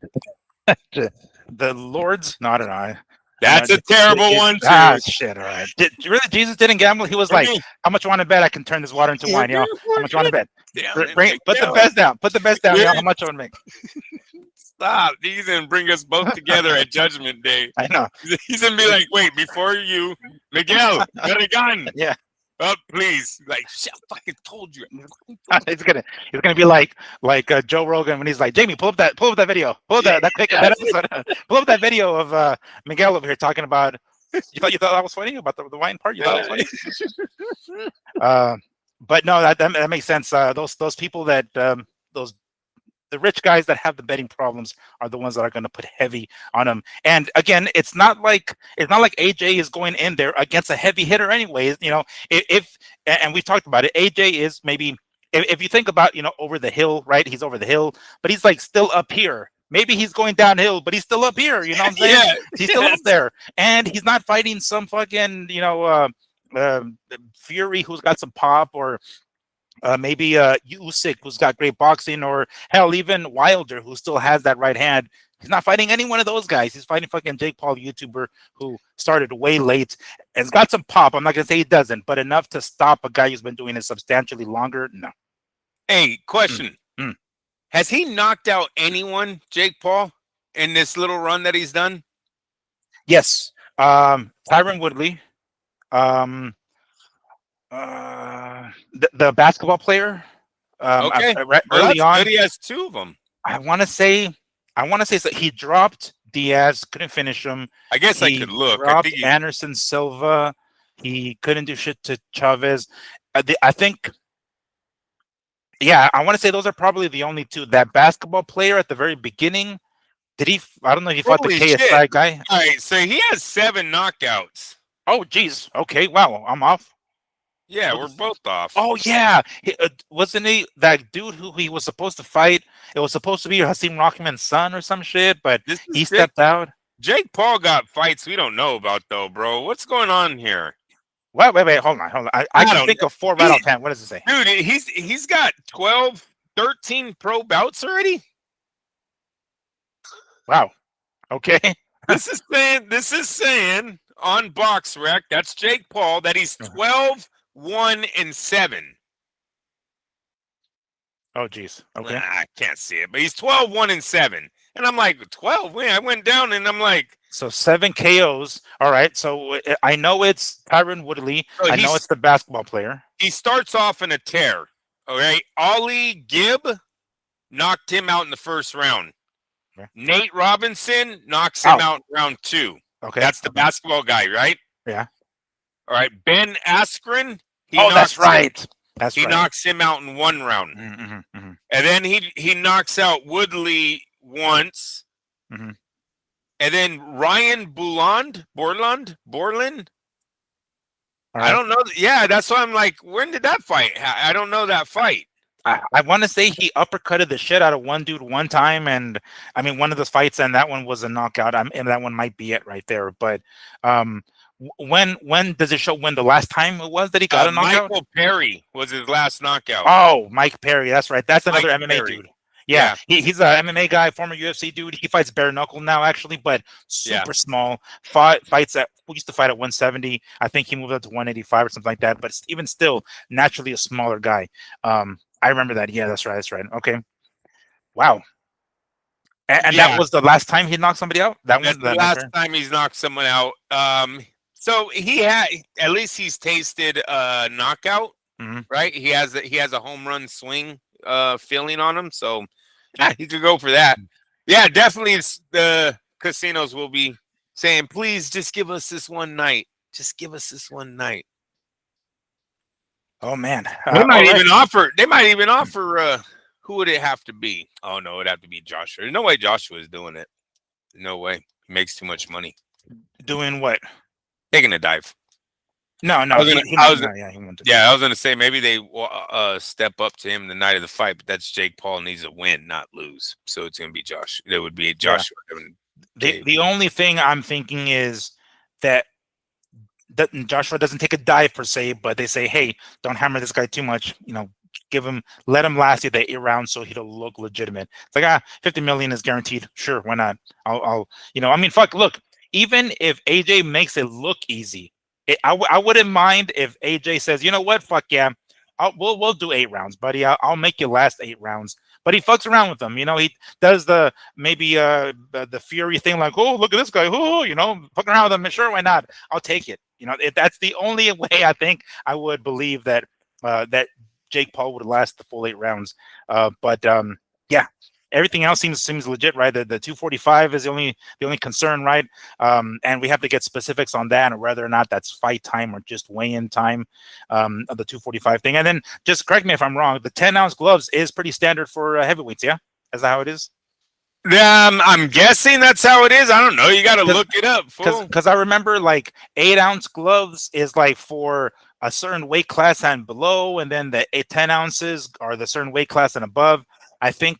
The Lords? No, I don't know. That's a terrible one too. Shit, all right. Really, Jesus didn't gamble? He was like, how much you want to bet I can turn this water into wine? How much you want to bet? Damn it, Put the Miguel. best down. Put the best down. Yeah. How much I would make? Stop. He's gonna bring us both together at Judgment Day. I know. He's gonna be like, wait, before you, Miguel, got a gun. Yeah. Oh, please. Like, shit, I fucking told you. It's gonna be like Joe Rogan when he's like, Jamie, pull up that video. Pull up that episode. Pull up that video of Miguel over here talking about. You thought that was funny about the wine part? You thought it was funny? But no, that makes sense. Those people that the rich guys that have the betting problems are the ones that are going to put heavy on them. And again, it's not like AJ is going in there against a heavy hitter anyways. You know, and we've talked about it. AJ is maybe if you think about, you know, over the hill, right? He's over the hill, but he's like still up here. Maybe he's going downhill, but he's still up here. You know what I'm saying? Yeah, he's still up there, and he's not fighting some fucking, you know, Fury who's got some pop, or maybe Usyk who's got great boxing, or hell, even Wilder who still has that right hand. He's not fighting any one of those guys. He's fighting fucking Jake Paul, YouTuber, who started way late and has got some pop. I'm not gonna say he doesn't, but enough to stop a guy who's been doing it substantially longer. No. Hey, question. Has he knocked out anyone, Jake Paul, in this little run that he's done? Yes. Tyron Woodley. The basketball player. Okay. Early on, good. He has two of them. I want to say so he dropped Diaz, couldn't finish him. I guess I could look. Dropped Anderson Silva. He couldn't do shit to Chavez. I think. Yeah, I want to say those are probably the only two. That basketball player at the very beginning, did he? I don't know if he fought the KSI guy. All right, so he has 7 knockouts. Oh, geez. Okay, wow, I'm off. Yeah, we're both off. Oh, yeah. Wasn't he that dude who he was supposed to fight? It was supposed to be Hasim Rockman's son or some shit, but he stepped out. Jake Paul got fights we don't know about, though, bro. What's going on here? Wait, hold on. I can think of 4 right offhand. What does it say? Dude, he's got 12, 13 pro bouts already. Wow. Okay. This is saying on BoxRec, that's Jake Paul, that he's 12, 1, and 7. Oh, geez. Okay. I can't see it, but he's 12, 1, and 7. And I'm like, 12? I went down and I'm like, so 7 KOs. All right. So I know it's Tyron Woodley. I know it's the basketball player. He starts off in a tear. All right. Ollie Gibb knocked him out in the first round. Okay. Nate Robinson knocks him out in round 2. Okay. That's the basketball guy, right? Yeah. All right. Ben Askren. That's right. He knocks him out in 1 round. Mm-hmm. And then he knocks out Woodley once. Mm-hmm. And then Ryan Borland. Right. I don't know. Yeah, that's why I'm like, when did that fight? I don't know that fight. I want to say he uppercutted the shit out of one dude one time, and I mean one of those fights, and that one was a knockout. And that one might be it right there. But when does it show when the last time it was that he got a knockout? Michael Perry was his last knockout. Oh, Mike Perry, that's right. That's another Mike MMA Perry. dude. Yeah. He's a MMA guy, former UFC dude. He fights bare knuckle now, actually, but super small. Fights at we used to fight at 170. I think he moved up to 185 or something like that. But even still, naturally a smaller guy. I remember that. Yeah, that's right. Okay. Wow. And that was the last time he knocked somebody out? That's the last time he's knocked someone out. So at least he's tasted a knockout, right? He has a home run swing feeling on him, so he could go for that. Yeah, definitely. The casinos will be saying, "Please, just give us this one night. Just give us this one night." Oh man, they might even offer. They might even offer. Who would it have to be? Oh no, it'd have to be Joshua. There's no way Joshua is doing it. No way. He makes too much money. Doing what? Taking a dive. No. I was gonna say maybe they step up to him the night of the fight, but that's Jake Paul needs a win, not lose. So it's gonna be Josh. It would be Joshua. Yeah. The only thing I'm thinking is that Joshua doesn't take a dive per se, but they say, hey, don't hammer this guy too much. You know, let him last you the 8 rounds so he'll look legitimate. It's like 50 million is guaranteed. Sure, why not? I'll I mean, fuck. Look, even if AJ makes it look easy. I wouldn't mind if AJ says, you know what, fuck yeah, we'll do 8 rounds, buddy. I'll make you last 8 rounds. But he fucks around with them. He does the maybe the Fury thing, like, oh, look at this guy, oh, fucking around with him. Sure, why not? I'll take it. That's the only way I think I would believe that that Jake Paul would last the full 8 rounds. But yeah, everything else seems legit, right? The 245 is the only concern, right? And we have to get specifics on that and whether or not that's fight time or just weigh-in time of the 245 thing. And then just correct me if I'm wrong. The 10-ounce gloves is pretty standard for heavyweights, yeah? Is that how it is? I'm guessing that's how it is. I don't know. You got to look it up. Because I remember like 8-ounce gloves is like for a certain weight class and below, and then the 10 ounces are the certain weight class and above. I think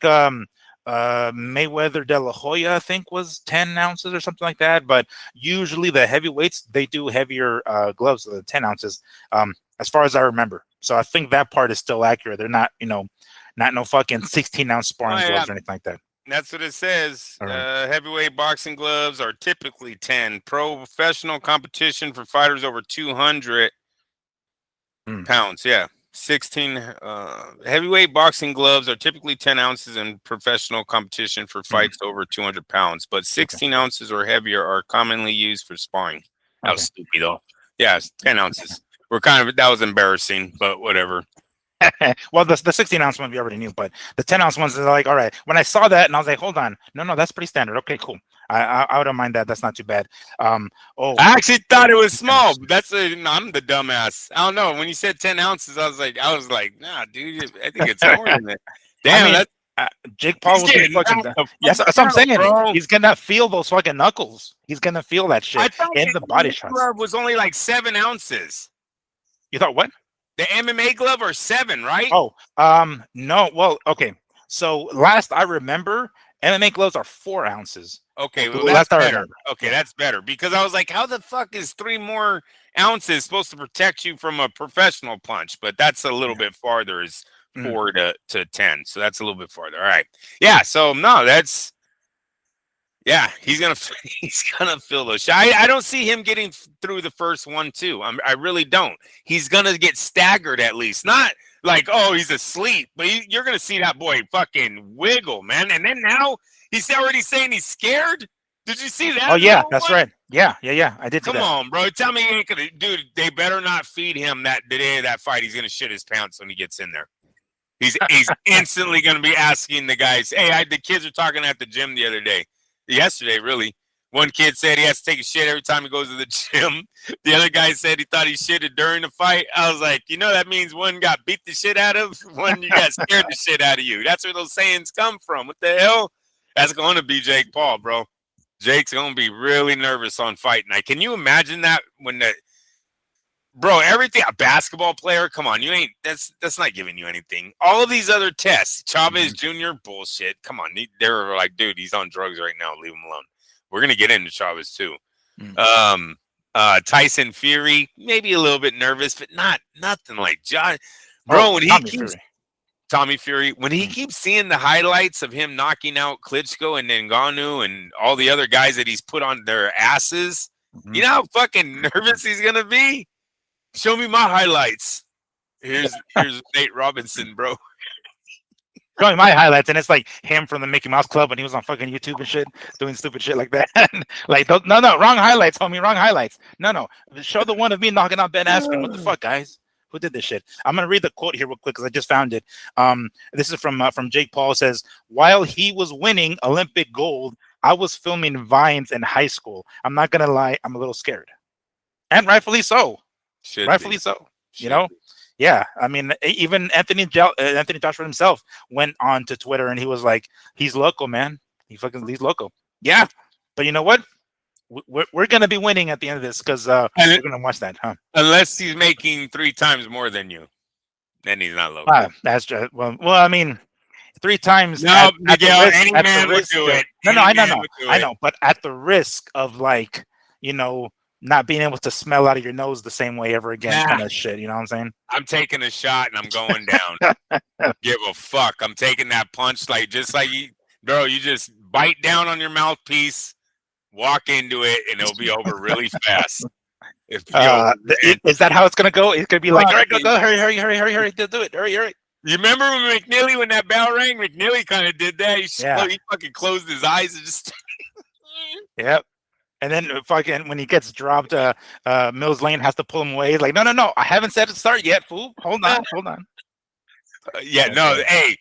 Mayweather De La Hoya, I think, was 10 ounces or something like that. But usually the heavyweights, they do heavier gloves than the 10 ounces, as far as I remember. So I think that part is still accurate. They're not, not no fucking 16-ounce sparring gloves or anything like that. That's what it says. Right. Heavyweight boxing gloves are typically 10. Professional competition for fighters over 200 pounds. Yeah. 16 heavyweight boxing gloves are typically 10 ounces in professional competition for fights over 200 pounds, but 16 ounces or heavier are commonly used for sparring. That was stupid, though. Yeah, it's 10 ounces. That was embarrassing, but whatever. Well, the 16-ounce one we already knew, but the 10-ounce ones are like, all right. When I saw that, and I was like, hold on, no, that's pretty standard. Okay, cool. I wouldn't mind that. That's not too bad. I actually thought it was small. I'm the dumbass. I don't know. When you said 10 ounces, I was like, nah, dude. I think it's more than that. Damn, Jake Paul was getting fucking. Yes, that's what I'm saying. Bro. He's gonna feel those fucking knuckles. He's gonna feel that shit in the body shots. Was only like 7 ounces. You thought what? The MMA glove are 7, right? Oh, no. Well, okay. So last I remember, MMA gloves are 4 ounces. Okay, well, that's better. Okay, that's better because I was like, how the fuck is 3 more ounces supposed to protect you from a professional punch? But that's a little bit farther. Is 4 to 10, so that's a little bit farther. All right, yeah. So no, that's. Yeah, he's gonna feel those shots. I don't see him getting through the first 1-2. I really don't. He's gonna get staggered at least. Not like, oh, he's asleep, but you're gonna see that boy fucking wiggle, man. And then now he's already saying he's scared. Did you see that? Oh yeah, that's right. Yeah. I did. Come on, bro. Tell me he ain't gonna, dude. They better not feed him the day of that fight. He's gonna shit his pants when he gets in there. He's instantly gonna be asking the guys. Hey, the kids were talking at the gym the other day. Yesterday, really. One kid said he has to take a shit every time he goes to the gym. The other guy said he thought he shitted during the fight. I was like, that means one got beat the shit out of, one you got scared the shit out of you. That's where those sayings come from. What the hell? That's going to be Jake Paul, bro. Jake's going to be really nervous on fight night. Can you imagine that when everything, a basketball player, come on, that's not giving you anything. All of these other tests, Chavez Jr., bullshit. Come on, they're like, dude, he's on drugs right now. Leave him alone. We're gonna get into Chavez too. Tyson Fury, maybe a little bit nervous, but nothing like John. Bro, when Tommy Fury, when he keeps seeing the highlights of him knocking out Klitschko and Ngannou and all the other guys that he's put on their asses, you know how fucking nervous he's gonna be. Show me my highlights. Here's Nate Robinson, bro. Showing my highlights, and it's like him from the Mickey Mouse Club when he was on fucking YouTube and shit, doing stupid shit like that. Like, no, wrong highlights, homie, wrong highlights. No, show the one of me knocking out Ben Askren. What the fuck, guys? Who did this shit? I'm gonna read the quote here real quick because I just found it. This is from Jake Paul. It says, while he was winning Olympic gold, I was filming vines in high school. I'm not gonna lie, I'm a little scared, and rightfully so. Rightfully so. Yeah. I mean, even Anthony Joshua himself went on to Twitter and he was like, "He's loco, man. He's loco." Yeah, but you know what? We're gonna be winning at the end of this because we're gonna watch that, huh? Unless he's making 3 times more than you, then he's not loco. That's just, well. I mean, 3 times. No, Miguel, any man would do it. No, I know, but at the risk of not being able to smell out of your nose the same way ever again, kind of shit. You know what I'm saying? I'm taking a shot and I'm going down. Give a fuck. I'm taking that punch just like you, bro. You just bite down on your mouthpiece, walk into it, and it'll be over really fast. Is that how it's gonna go? It's gonna be like, all right, fuck, go, hurry, do it, hurry. you remember when that bell rang? McNeely kind of did that. He fucking closed his eyes and just. Yep. And then fucking when he gets dropped, Mills Lane has to pull him away. Like, no, I haven't said it start yet, fool. Hold on. Hey,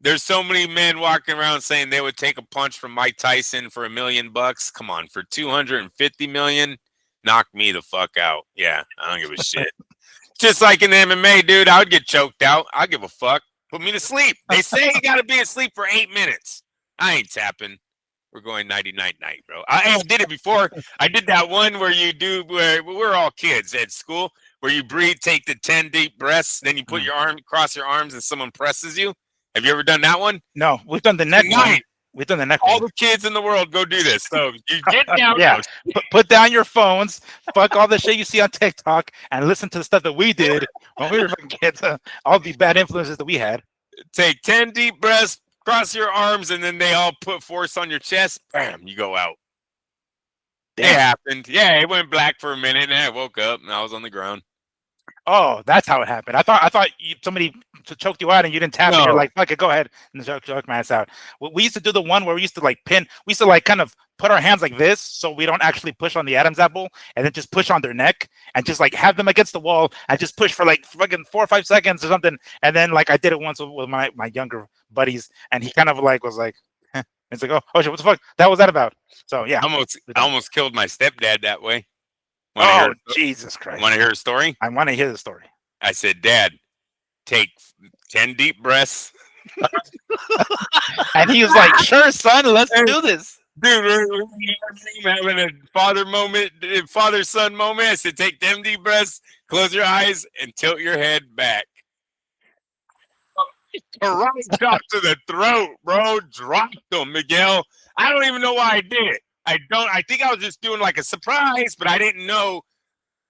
there's so many men walking around saying they would take a punch from Mike Tyson for $1 million. Come on, for 250 million, knock me the fuck out. Yeah, I don't give a shit. Just like in MMA, dude, I would get choked out. I give a fuck. Put me to sleep. They say you got to be asleep for 8 minutes. I ain't tapping. We're going nighty-night, bro. I did it before. I did that one where we're all kids at school, where you breathe, take the 10 deep breaths, then you put your arm, cross your arms, and someone presses you. Have you ever done that one? No, we've done the neck one. We've done the neck all one. The kids in the world go do this. So you get down. Yeah, put down your phones, fuck all the shit you see on TikTok, and listen to the stuff that we did when we were fucking kids. All the bad influences that we had. Take 10 deep breaths. Cross your arms, and then they all put force on your chest. Bam, you go out. Damn. It happened. Yeah, it went black for a minute, and I woke up, and I was on the ground. Oh, that's how it happened. I thought somebody choked you out, and you didn't tap. No. And you're like, fuck it, go ahead and choke my ass out. We used to do the one where we used to like pin. We used to like kind of put our hands like this, so we don't actually push on the Adam's apple, and then just push on their neck, and just like have them against the wall, and just push for like fucking 4 or 5 seconds or something. And then like I did it once with my younger buddies, and he kind of like was like, it's like, oh shit, what the fuck? That was that about? So yeah, I almost killed my stepdad that way. Jesus Christ! Want to hear a story? I want to hear the story. I said, Dad, take 10 deep breaths. And he was like, sure, son, let's do this. Dude, we're having a father-son moment. I said, take 10 deep breaths, close your eyes, and tilt your head back. Right up to the throat, bro. Dropped him, Miguel. I don't even know why I did it. I think I was just doing like a surprise, but I didn't know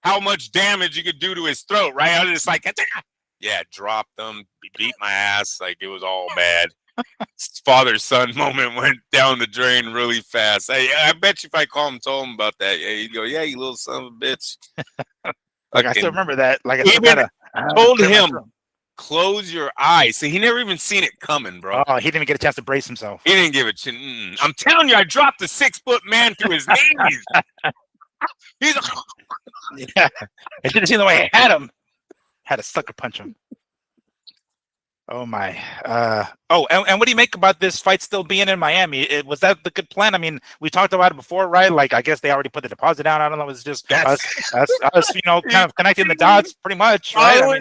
how much damage you could do to his throat, right? I was just like, yeah, dropped him, beat my ass. Like, it was all bad. Father-son moment went down the drain really fast. I bet you if I call him, told him about that, yeah, he'd go, yeah, you little son of a bitch. Like, I still remember that. Like, I still told him, close your eyes. So he never even seen it coming, bro. Oh, he didn't even get a chance to brace himself. He didn't give a shit. I'm telling you, I dropped a 6-foot man through his knees. He's yeah. I should have seen the way I had him. Had to sucker punch him. Oh my. And what do you make about this fight still being in Miami? Was that the good plan? I mean, we talked about it before, right? Like, I guess they already put the deposit down. I don't know. It was just us, kind of connecting the dots, pretty much, right?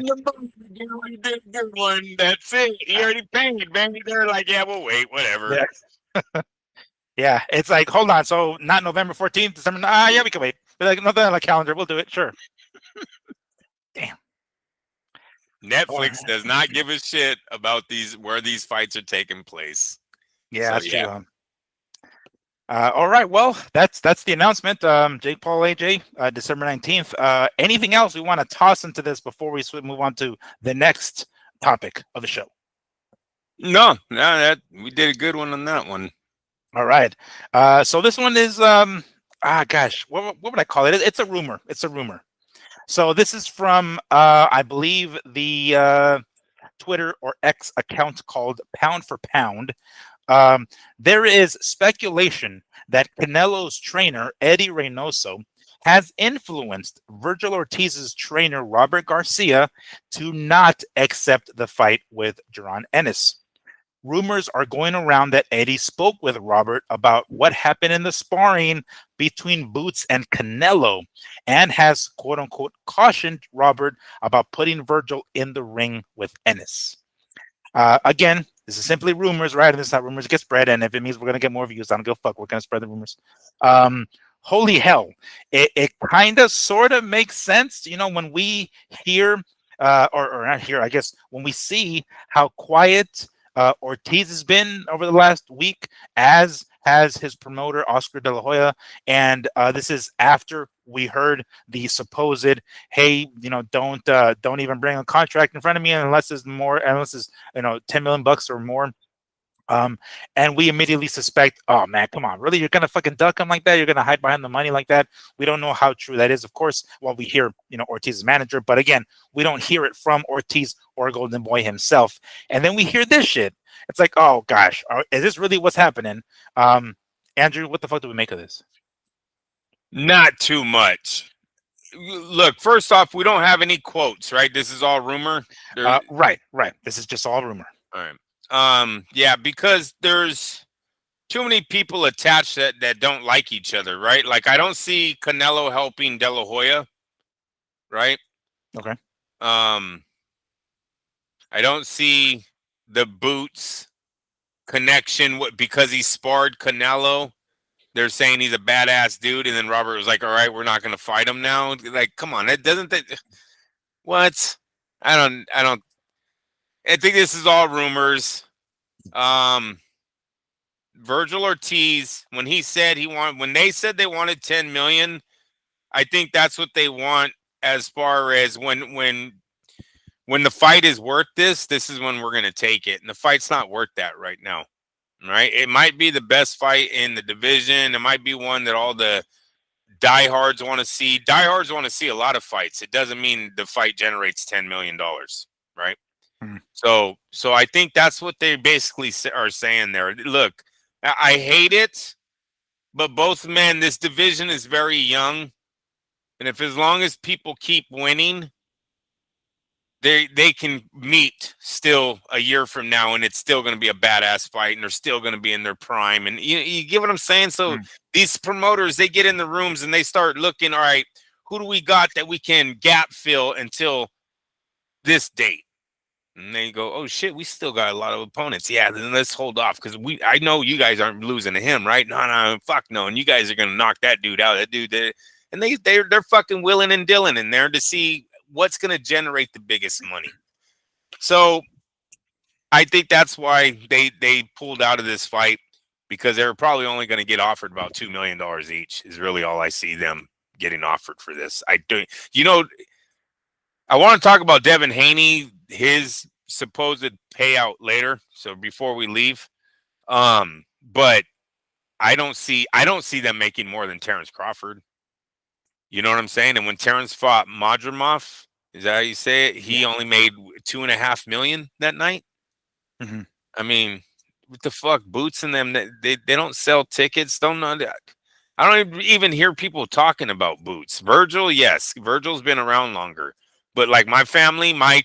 He did a good one. That's it. He already paid, man. They're like, yeah, we'll wait, whatever. Yeah. Yeah, it's like, hold on. So not November 14th, December. Yeah, we can wait. They're like, nothing on the calendar. We'll do it. Sure. Damn. Netflix does not give a shit about where these fights are taking place. Yeah, that's true. All right. Well, that's the announcement. Jake Paul, AJ, December 19th. Anything else we want to toss into this before we move on to the next topic of the show? No, we did a good one on that one. All right. So this one is gosh, what would I call it? It's a rumor. So this is from I believe the Twitter or X account called Pound for Pound. There is speculation that Canelo's trainer Eddie Reynoso has influenced Virgil Ortiz's trainer Robert Garcia to not accept the fight with Jaron Ennis. Rumors are going around that Eddie spoke with Robert about what happened in the sparring between Boots and Canelo and has, quote unquote, cautioned Robert about putting Virgil in the ring with Ennis. Again, this is simply rumors, right? And this is how rumors get spread. And if it means we're going to get more views, I don't give a fuck. We're going to spread the rumors. Holy hell. It kind of sort of makes sense, when we hear, or not hear, I guess, when we see how quiet Ortiz has been over the last week, as has his promoter Oscar De La Hoya, and this is after we heard the supposed, hey, don't even bring a contract in front of me unless it's $10 million or more. And we immediately suspect, oh man, come on, really? You're gonna fucking duck him like that? You're gonna hide behind the money like that? We don't know how true that is. Of course, well, we hear, Ortiz's manager, but again, we don't hear it from Ortiz or Golden Boy himself. And then we hear this shit. It's like, oh gosh, is this really what's happening? Andrew, what the fuck do we make of this? Not too much. Look, first off, we don't have any quotes, right? This is all rumor. Right. This is just all rumor. All right. Yeah, because there's too many people attached that don't like each other, right? Like I don't see Canelo helping De La Hoya, right? Okay. I don't see the Boots connection because he sparred Canelo. They're saying he's a badass dude, and then Robert was like, "All right, we're not going to fight him now." Like, come on, that doesn't that what? I don't. I think this is all rumors. Virgil Ortiz, when they said they wanted 10 million, I think that's what they want as far as when the fight is worth this is when we're going to take it. And the fight's not worth that right now. Right? It might be the best fight in the division. It might be one that all the diehards want to see. Diehards want to see a lot of fights. It doesn't mean the fight generates $10 million, right? Mm-hmm. So I think that's what they basically are saying there. Look, I hate it, but both men, this division is very young. And if as long as people keep winning, they can meet still a year from now, and it's still going to be a badass fight, and they're still going to be in their prime. And you get what I'm saying? So these promoters, they get in the rooms and they start looking, all right, who do we got that we can gap fill until this date? And they go, oh shit, we still got a lot of opponents. Yeah, then let's hold off because I know you guys aren't losing to him, right? No, fuck no. And you guys are going to knock that dude out. That dude, and they're fucking willing and dealing in there to see what's going to generate the biggest money. So I think that's why they pulled out of this fight, because they were probably only going to get offered about $2 million each is really all I see them getting offered for this. I want to talk about Devin Haney, his supposed payout later. So before we leave, but I don't see them making more than Terrence Crawford. You know what I'm saying? And when Terrence fought Madrimov, is that how you say it? He only made $2.5 million that night. Mm-hmm. I mean, what the fuck? Boots and them, they don't sell tickets. Don't know that. I don't even hear people talking about Boots. Virgil, yes, Virgil's been around longer, but like my family, my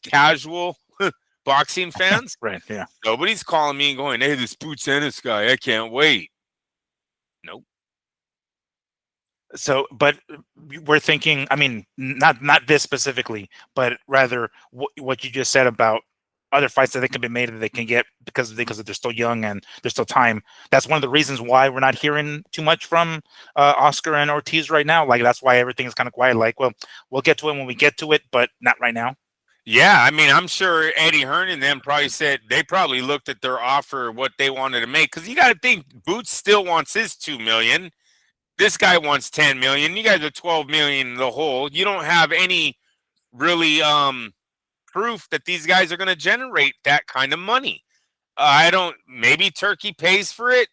casual boxing fans, right? Yeah, nobody's calling me and going, "Hey, this Boots Ennis guy, I can't wait." Nope. So, but we're thinking, I mean, not this specifically, but rather what you just said about other fights that they can be made that they can get because they're still young and there's still time. That's one of the reasons why we're not hearing too much from Oscar and Ortiz right now. Like that's why everything is kind of quiet. Like, well, we'll get to it when we get to it, but not right now. Yeah, I mean, I'm sure Eddie Hearn and them probably said they probably looked at their offer, what they wanted to make, because you got to think Boots still wants his $2 million. This guy wants 10 million. You guys are 12 million in the hole. You don't have any really proof that these guys are going to generate that kind of money. Maybe Turkey pays for it,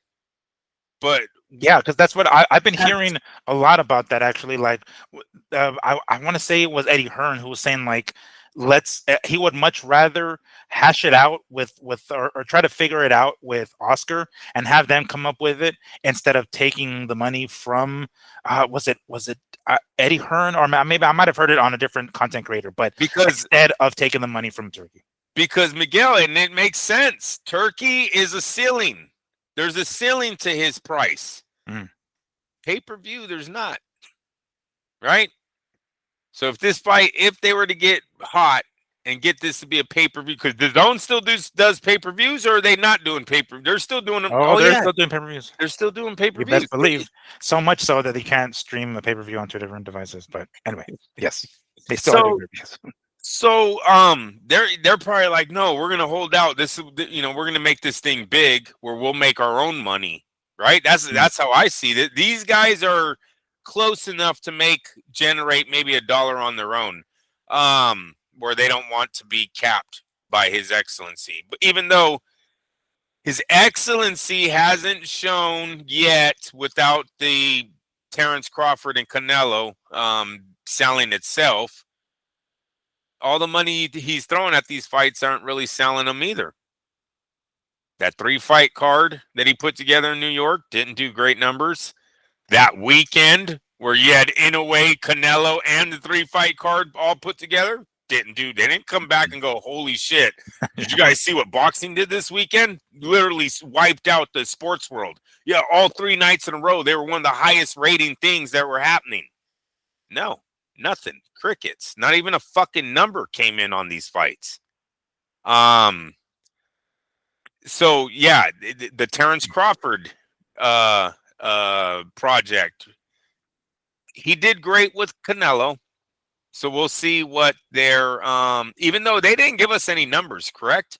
but yeah, because that's what I've been hearing a lot about that actually. Like, I want to say it was Eddie Hearn who was saying like, he would much rather hash it out with or try to figure it out with Oscar and have them come up with it instead of taking the money from was it Eddie Hearn, or maybe I might have heard it on a different content creator, but instead of taking the money from Turkey. Because Miguel, and it makes sense, Turkey is a ceiling. There's a ceiling to his price. Pay-per-view, there's not. Right? So if this fight, if they were to get hot and get this to be a pay-per-view, because the Zone still does pay-per-views, or are they not doing pay-per-view? They're still doing them. Oh, they're still doing pay-per-views. They're still doing pay-per-views. You best believe. So much so that they can't stream the pay-per-view on 2 different devices. But anyway, yes, they still do pay-per-views. So they're probably like, no, we're gonna hold out. We're gonna make this thing big where we'll make our own money, right? That's how I see it. These guys are close enough to generate maybe $1 on their own, where they don't want to be capped by His Excellency. But even though His Excellency hasn't shown yet without the Terrence Crawford and Canelo selling itself, all the money he's throwing at these fights aren't really selling them either. That 3-fight card that he put together in New York didn't do great numbers. That weekend where you had Inoue, Canelo, and the 3-fight card all put together, they didn't come back and go, holy shit. Did you guys see what boxing did this weekend? Literally wiped out the sports world. Yeah, all 3 nights in a row, they were one of the highest rating things that were happening. No, nothing. Crickets. Not even a fucking number came in on these fights. So yeah, the Terrence Crawford project, he did great with Canelo. So we'll see what their even though they didn't give us any numbers, correct?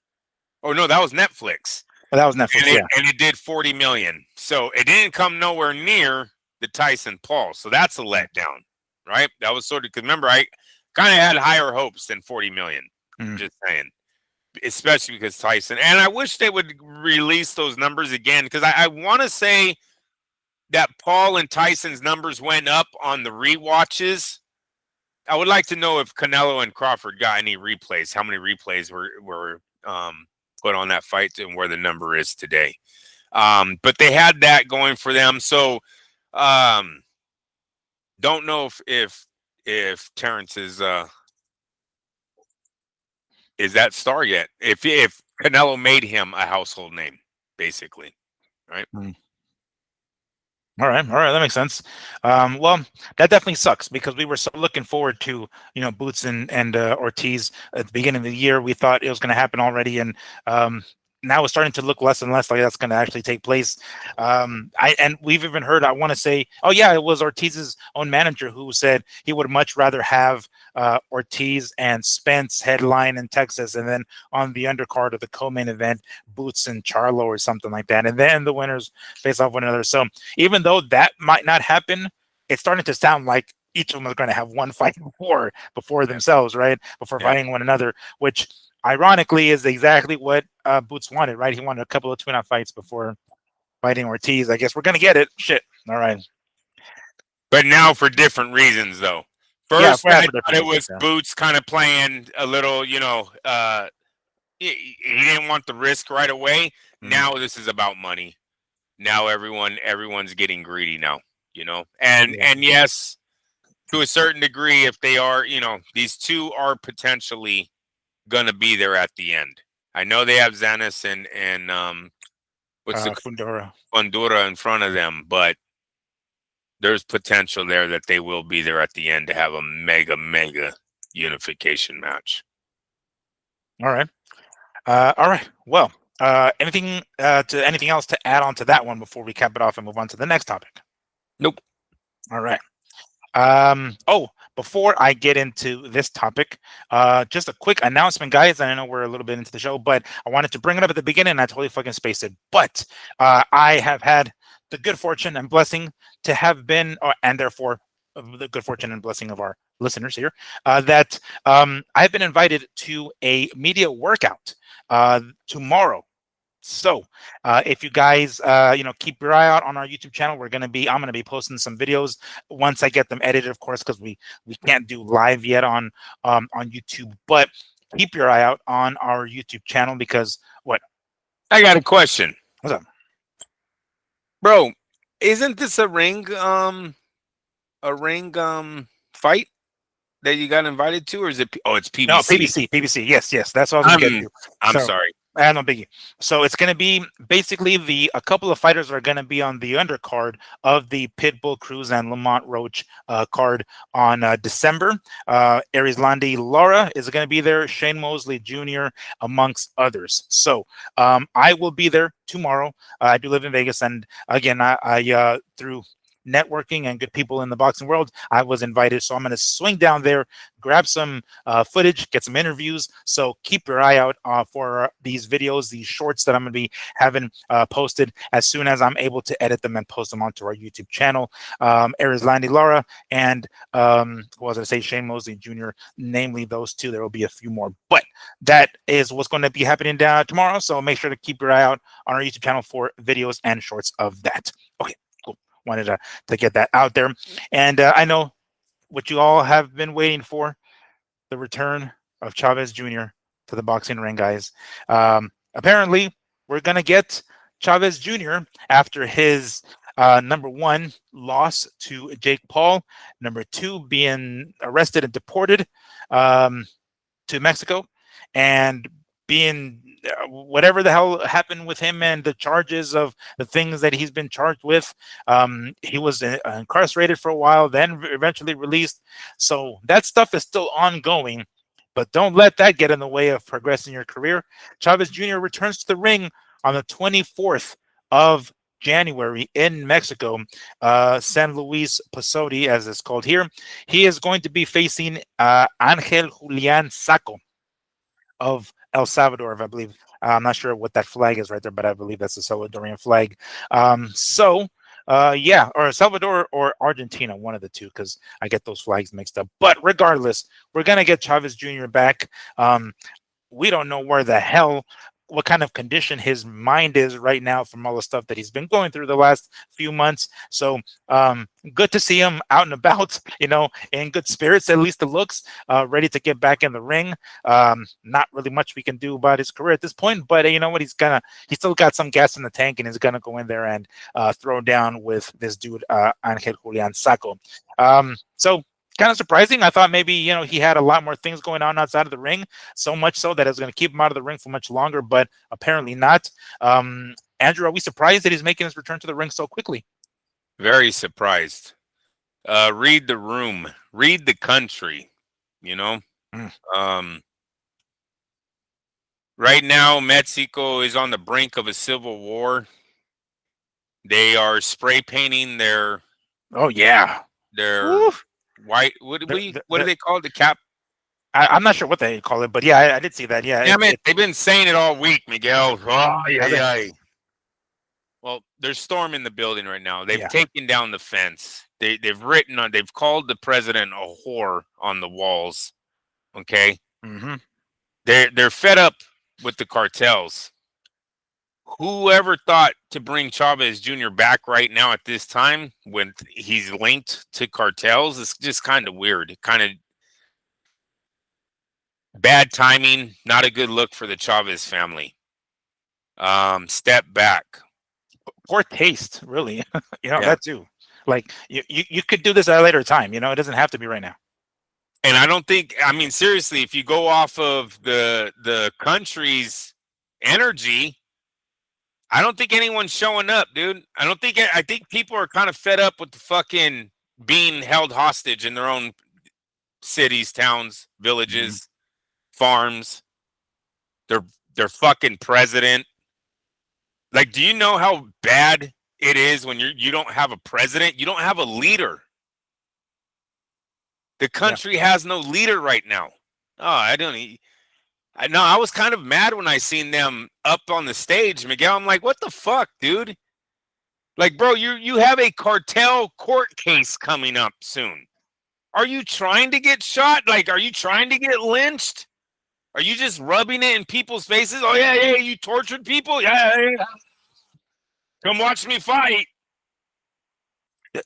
Oh no, that was Netflix. Well, that was Netflix, And it did 40 million. So it didn't come nowhere near the Tyson Paul. So that's a letdown, right? That was sort of, because remember, I kind of had higher hopes than 40 million. Just saying. Especially because Tyson, and I wish they would release those numbers again, because I want to say that Paul and Tyson's numbers went up on the rewatches. I would like to know if Canelo and Crawford got any replays, how many replays were put on that fight, and where the number is today. But they had that going for them. So don't know if Terrence is that star yet. If Canelo made him a household name, basically, right? All right, that makes sense. Well, that definitely sucks, because we were so looking forward to, Boots and Ortiz at the beginning of the year. We thought it was going to happen already, and now it's starting to look less and less like that's going to actually take place. And we've even heard, I want to say, oh yeah, it was Ortiz's own manager who said he would much rather have Ortiz and Spence headline in Texas, and then on the undercard of the co-main event, Boots and Charlo or something like that, and then the winners face off one another. So even though that might not happen, it's starting to sound like each of them are going to have one fight before themselves, right? Before fighting one another, which ironically is exactly what Boots wanted, right? He wanted a couple of tune-out fights before fighting Ortiz. I guess we're going to get it. Shit. All right. But now for different reasons, though. First, I thought it was Boots kind of playing a little, he didn't want the risk right away. Now this is about money. Now everyone's getting greedy now, and yes, to a certain degree, if they are, these two are potentially gonna be there at the end. I know they have Ennis and what's the Fundora in front of them, but there's potential there that they will be there at the end to have a mega unification match. All right. Well, anything else to add on to that one before we cap it off and move on to the next topic? Nope. All right. Before I get into this topic, just a quick announcement, guys. I know we're a little bit into the show, but I wanted to bring it up at the beginning, and I totally fucking spaced it. But I have had the good fortune and blessing to have been, and therefore the good fortune and blessing of our listeners here, that I've been invited to a media workout tomorrow. So if you guys keep your eye out on our YouTube channel, I'm going to be posting some videos once I get them edited, of course, because we can't do live yet on YouTube. But keep your eye out on our YouTube channel, because what? I got a question. What's up, bro? Isn't this a ring fight that you got invited to, or is it? Oh, it's PBC. No, PBC. Yes. That's what I was going to get to. I'm sorry. No biggie. So it's going to be basically a couple of fighters are going to be on the undercard of the Pitbull Cruz and Lamont Roach card on December. Arislandi Lara is going to be there, Shane Mosley Jr., amongst others. So I will be there tomorrow. I do live in Vegas, and again, I through networking and good people in the boxing world, I was invited. So I'm going to swing down there, grab some footage, get some interviews. So keep your eye out for these videos, these shorts that I'm going to be having posted as soon as I'm able to edit them and post them onto our YouTube channel. Landy Lara and what was I say, Shane Mosley Jr., namely those two. There will be a few more, but that is what's going to be happening tomorrow. So make sure to keep your eye out on our YouTube channel for videos and shorts of that. Okay, cool. Wanted to get that out there. And I know what you all have been waiting for, the return of Chavez Jr. to the boxing ring, guys. Apparently, we're going to get Chavez Jr. after his number one loss to Jake Paul, number two being arrested and deported to Mexico, and being whatever the hell happened with him and the charges of the things that he's been charged with. He was incarcerated for a while, then eventually released. So that stuff is still ongoing, but don't let that get in the way of progressing your career. Chavez Jr. returns to the ring on the 24th of January in Mexico, San Luis Potosí, as it's called here. He is going to be facing Angel Julian Saco of El Salvador, if I believe. I'm not sure what that flag is right there, but I believe that's a Salvadorian flag. Yeah, or Salvador or Argentina, one of the two, because I get those flags mixed up. But regardless, we're going to get Chavez Jr. back. We don't know where the hell, what kind of condition his mind is right now from all the stuff that he's been going through the last few months. So good to see him out and about, in good spirits, at least it looks, ready to get back in the ring. Not really much we can do about his career at this point, but you know what? He's still got some gas in the tank, and he's gonna go in there and throw down with this dude, Angel Julian Saco. So kind of surprising. I thought maybe, he had a lot more things going on outside of the ring, so much so that it was going to keep him out of the ring for much longer, but apparently not. Andrew, are we surprised that he's making his return to the ring so quickly? Very surprised. Read the room, read the country, Right now, Mexico is on the brink of a civil war. They are spray painting their Oof. white. What do they call it? The cap? I'm not sure what they call it, but yeah, I did see that. Yeah, damn it, they've been saying it all week, Miguel. Well, they're storming the building right now. They've taken down the fence. They've called the president a whore on the walls. Okay. Mm-hmm. They're fed up with the cartels. Whoever thought to bring Chavez Jr. back right now at this time when he's linked to cartels is just kind of weird. Kind of bad timing. Not a good look for the Chavez family. Step back. Poor taste, really. That too. Like you could do this at a later time. It doesn't have to be right now. And I don't think, seriously, if you go off of the country's energy, I don't think anyone's showing up, dude. I think people are kind of fed up with the fucking being held hostage in their own cities, towns, villages, farms. Their fucking president. Like, do you know how bad it is when you don't have a president? You don't have a leader. The country has no leader right now. Oh, I was kind of mad when I seen them up on the stage, Miguel. I'm like, what the fuck, dude? Like, bro, you have a cartel court case coming up soon. Are you trying to get shot? Like, are you trying to get lynched? Are you just rubbing it in people's faces? Oh, yeah, you tortured people? Yeah. Come watch me fight.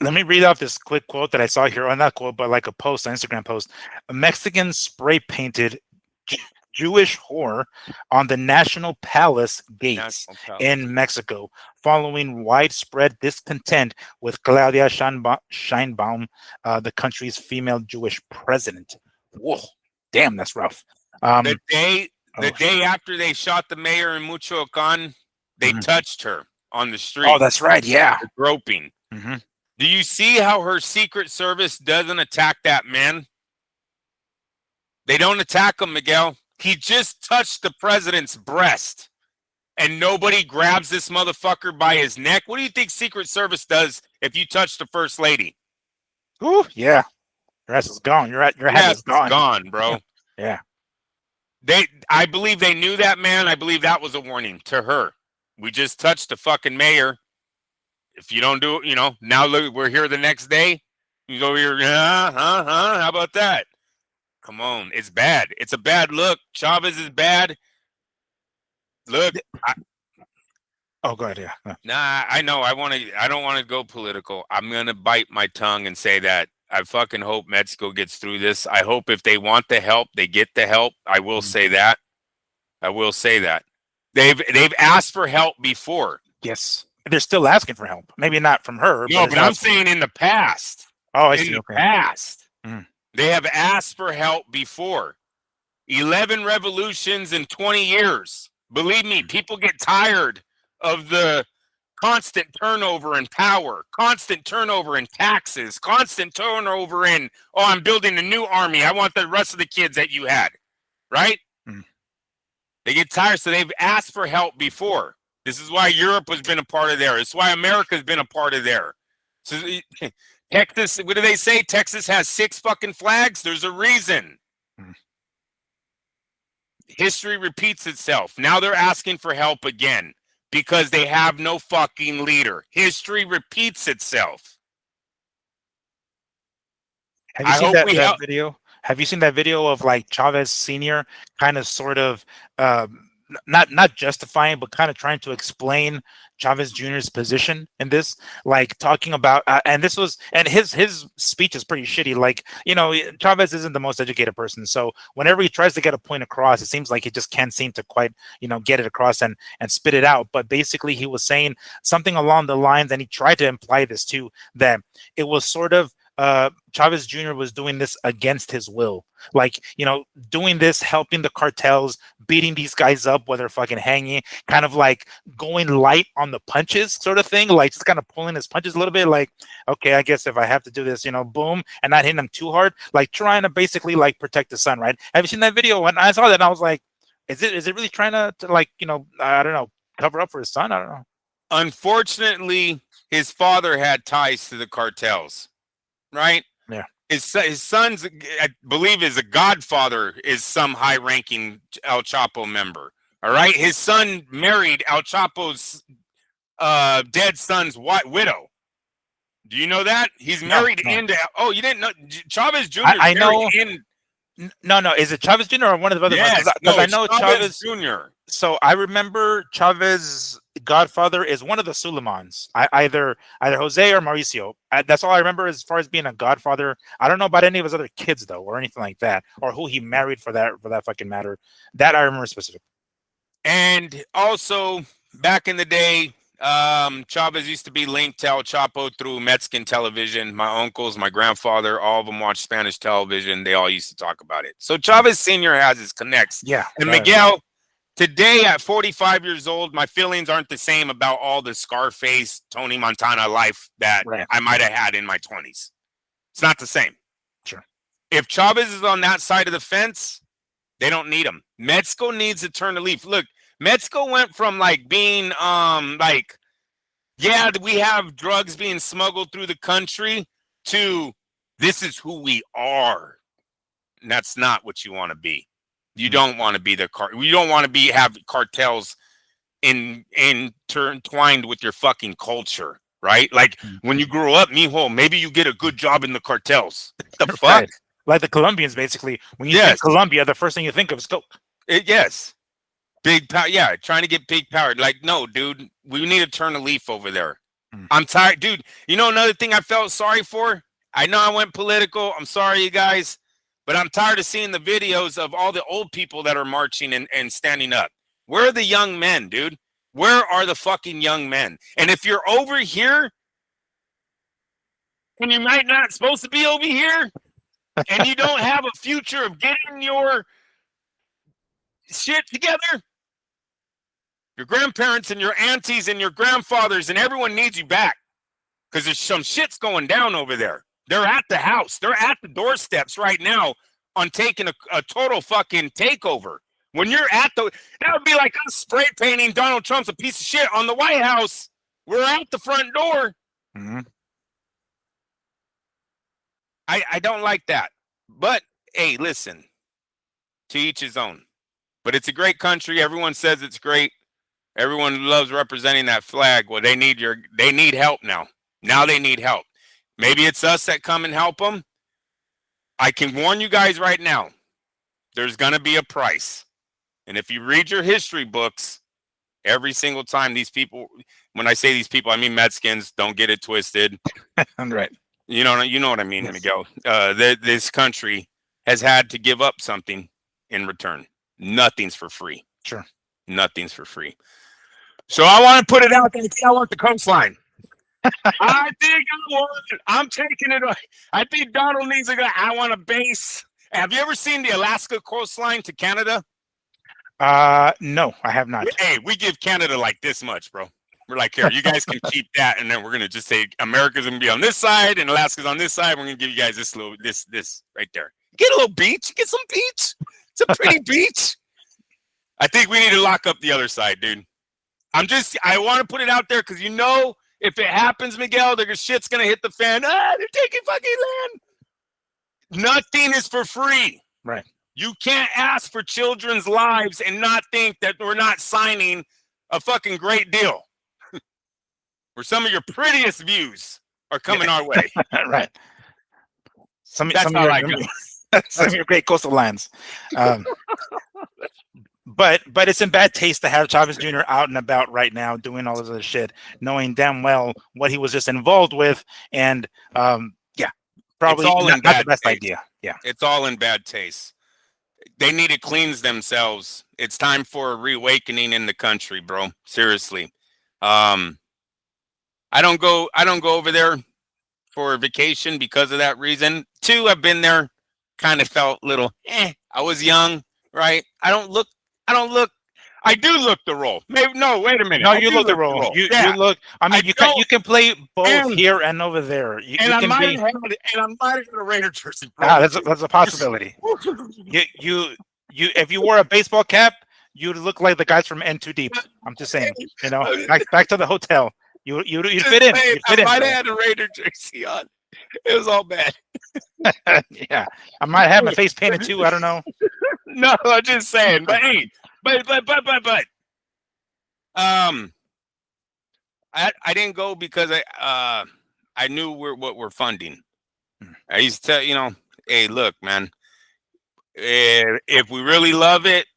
Let me read off this quick quote that I saw here. Or not quote, but like a post, an Instagram post. A Mexican spray-painted Jewish whore on the National Palace gates in Mexico, following widespread discontent with Claudia Sheinbaum, the country's female Jewish president. Whoa, damn, that's rough. The day after they shot the mayor in Michoacan, they touched her on the street. Oh, that's right. Yeah, groping. Mm-hmm. Do you see how her Secret Service doesn't attack that man? They don't attack him, Miguel. He just touched the president's breast. and nobody grabs this motherfucker by his neck? What do you think Secret Service does if you touch the first lady? Ooh, yeah. Your ass is gone. Your head Yes, is it's gone. gone, bro. Yeah. I believe they knew that, man. I believe that was a warning to her. We just touched the fucking mayor. If you don't do it, now look, we're here the next day. You go here, how about that? Come on, it's bad. It's a bad look. Chavez is bad. Look, Oh, go ahead. Yeah. nah, I know. I don't want to go political. I'm gonna bite my tongue and say that I fucking hope Mexico gets through this. I hope if they want the help, they get the help. I will say that. I will say that. They've asked for help before. Yes. They're still asking for help. Maybe not from her. No, but but I'm saying in the past. Oh, I In see. the Okay. past, Mm. they have asked for help before. 11 revolutions in 20 years. Believe me, people get tired of the constant turnover in power, constant turnover in taxes, constant turnover in, oh, I'm building a new army. I want the rest of the kids that you had, right? Mm. They get tired, so they've asked for help before. This is why Europe has been a part of there. It's why America's been a part of there. So Texas, what do they say? Texas has 6 fucking flags. There's a reason. Mm. History repeats itself. Now they're asking for help again because they have no fucking leader. History repeats itself. Have you I seen hope we that help. video? Have you seen that video of like Chavez Sr. kind of sort of not justifying, but kind of trying to explain Chavez Jr.'s position in this, like talking about and this was and his speech is pretty shitty. Like, Chavez isn't the most educated person, so whenever he tries to get a point across, it seems like he just can't seem to quite get it across and spit it out. But basically, he was saying something along the lines, and he tried to imply this too, that it was sort of Chavez Jr. was doing this against his will, like doing this, helping the cartels, beating these guys up, whether fucking hanging, kind of like going light on the punches, sort of thing, like just kind of pulling his punches a little bit, like, okay, I guess if I have to do this, boom, and not hitting them too hard, like trying to basically like protect the son, right? Have you seen that video? When I saw that, I was like, is it really trying to like I don't know, cover up for his son? I don't know. Unfortunately, his father had ties to the cartels. Right? Yeah. His son's, I believe, is a godfather, is some high-ranking El Chapo member. All right, his son married El Chapo's dead son's widow. Do you know that he's married into? Oh, you didn't know Chavez Jr. I know. No, is it Chavez Jr. or one of the other ones? Yes, because I know Chavez Jr. So I remember Chavez's godfather is one of the Suleimans. Either Jose or Mauricio. That's all I remember as far as being a godfather. I don't know about any of his other kids though, or anything like that, or who he married for that fucking matter. That I remember specifically. And also back in the day, Chavez used to be linked to El Chapo through Mexican television. My uncles, my grandfather, all of them watched Spanish television. They all used to talk about it. So Chavez Sr. has his connects. Yeah. And Miguel, today at 45 years old, my feelings aren't the same about all the Scarface, Tony Montana life that I might have had in my 20s. It's not the same. Sure. If Chavez is on that side of the fence, they don't need him. Mexico needs to turn the leaf. Look, Mexico went from like being we have drugs being smuggled through the country to this is who we are. And that's not what you want to be. You don't want to be you don't want to have cartels intertwined with your fucking culture, right? Like when you grow up, mijo, maybe you get a good job in the cartels. The fuck? Right. Like the Colombians, basically. When you think Colombia, the first thing you think of is coke. Yes. Big power. Yeah, trying to get big power. Like, no, dude, we need to turn a leaf over there. I'm tired. Dude, another thing I felt sorry for? I know I went political. I'm sorry, you guys. But I'm tired of seeing the videos of all the old people that are marching and standing up. Where are the young men, dude? Where are the fucking young men? And if you're over here, and you might not supposed to be over here, and you don't have a future of getting your shit together, your grandparents and your aunties and your grandfathers and everyone needs you back because there's some shit's going down over there. They're at the house. They're at the doorsteps right now on taking a total fucking takeover. When you're at that would be like us spray painting Donald Trump's a piece of shit on the White House. We're out the front door. Mm-hmm. I don't like that. But hey, listen, to each his own. But it's a great country. Everyone says it's great. Everyone loves representing that flag. Well, they need help now. Now they need help. Maybe it's us that come and help them. I can warn you guys right now. There's going to be a price. And if you read your history books, every single time these people, when I say these people, I mean Mexicans, don't get it twisted. Right. You know what I mean, yes. Miguel. This country has had to give up something in return. Nothing's for free. Sure. Nothing's for free. So I want to put it out there. I want the coastline. I'm taking it. I think Donald needs I want a base. Have you ever seen the Alaska coastline to Canada? No, I have not. Hey, we give Canada like this much, bro. We're like, here, you guys can keep that, and then we're gonna just say America's gonna be on this side and Alaska's on this side. We're gonna give you guys this right there. Get a little beach. Get some beach. It's a pretty beach. I think we need to lock up the other side, dude. I want to put it out there because if it happens, Miguel, shit's gonna hit the fan. They're taking fucking land. Nothing is for free. Right. You can't ask for children's lives and not think that we're not signing a fucking great deal. Where some of your prettiest views are coming our way. Right. Some of your great coastal lands. But it's in bad taste to have Chavez Jr. out and about right now doing all this other shit, knowing damn well what he was just involved with, and probably not the best idea. Yeah, it's all in bad taste. They need to cleanse themselves. It's time for a reawakening in the country, bro. Seriously. I don't go over there for a vacation because of that reason. 2, I've been there, kind of felt little, I was young, right? I do look the role. Maybe no, wait a minute. No, you look the role. You look. I mean, you can play both here and over there. I might have had a Raider jersey. That's a possibility. If you wore a baseball cap, you'd look like the guys from N2 Deep. I'm just saying. Back to the hotel. You'd fit in. I might have had a Raider jersey on. It was all bad. Yeah, I might have my face painted too. I don't know. No, I'm just saying. But hey, but I didn't go because I knew what we're funding. I used to tell hey, look, man, if we really love it,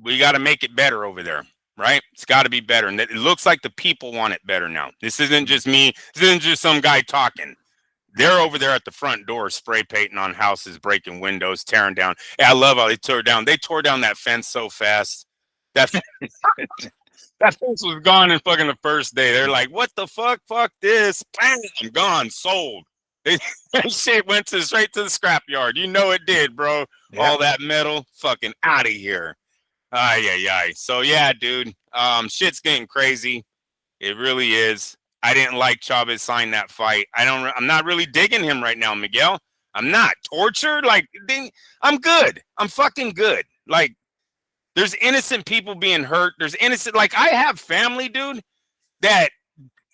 we got to make it better over there. Right? It's got to be better. And it looks like the people want it better now. This isn't just me. This isn't just some guy talking. They're over there at the front door, spray painting on houses, breaking windows, tearing down. Hey, I love how they tore down. They tore down that fence so fast. That fence was gone in fucking the first day. They're like, what the fuck? Fuck this. Bam, gone, sold. That shit went straight to the scrapyard. You know it did, bro. Yeah. All that metal, fucking out of here. So yeah, dude. Shit's getting crazy. It really is. I didn't like Chavez sign that fight. I'm not really digging him right now, Miguel. I'm not tortured. I'm good. I'm fucking good. Like, there's innocent people being hurt. There's innocent. Like, I have family, dude, that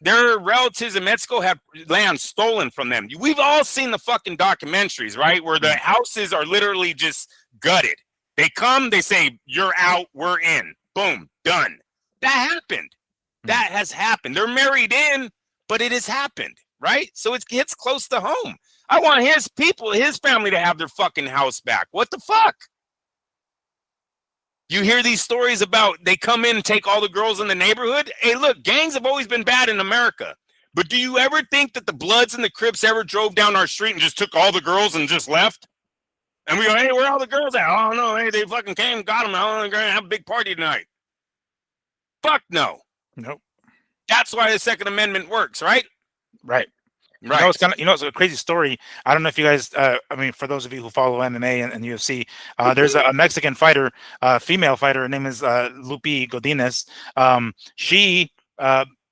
their relatives in Mexico have land stolen from them. We've all seen the fucking documentaries, right? Where the houses are literally just gutted. They come, they say, you're out, we're in. Boom, done. That happened. That has happened. They're married in, but it has happened, right? So it hits close to home. I want his people, his family to have their fucking house back. What the fuck? You hear these stories about they come in and take all the girls in the neighborhood? Hey, look, gangs have always been bad in America. But do you ever think that the Bloods and the Crips ever drove down our street and just took all the girls and just left? And we go, hey, where are all the girls at? Oh, no, hey, they fucking came, got them. We're going to have a big party tonight. Fuck no. Nope. That's why the Second Amendment works, right? Right. Right. It's a crazy story. I don't know if you guys, for those of you who follow MMA and UFC, there's a Mexican fighter, female fighter. Her name is Lupi Godinez. She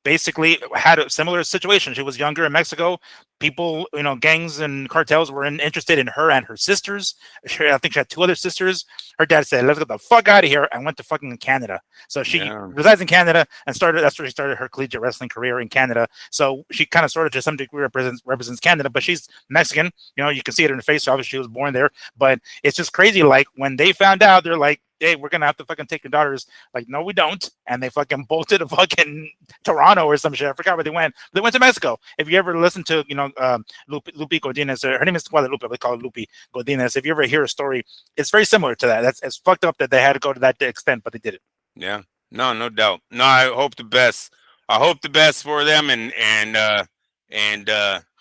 basically had a similar situation. She was younger in Mexico. People, gangs and cartels were interested in her and her sisters. I think she had two other sisters. Her dad said, "Let's get the fuck out of here," and went to fucking Canada. So she Yeah. resides in Canada and started. That's where she started her collegiate wrestling career in Canada. So she kind of, sort of, to some degree, represents Canada, but she's Mexican. You can see it in her face. Obviously, she was born there. But it's just crazy. Like, when they found out, they're like, "Hey, we're gonna have to fucking take your daughters." Like, no, we don't. And they fucking bolted to fucking Toronto or some shit. I forgot where they went. They went to Mexico. If you ever listen to, Lupi Godinez, her name is Guadalupe. We call it Lupi Godinez. If you ever hear a story, it's very similar to that. It's fucked up that they had to go to that extent, but they did it. Yeah. No doubt. No, I hope the best. I hope the best for them and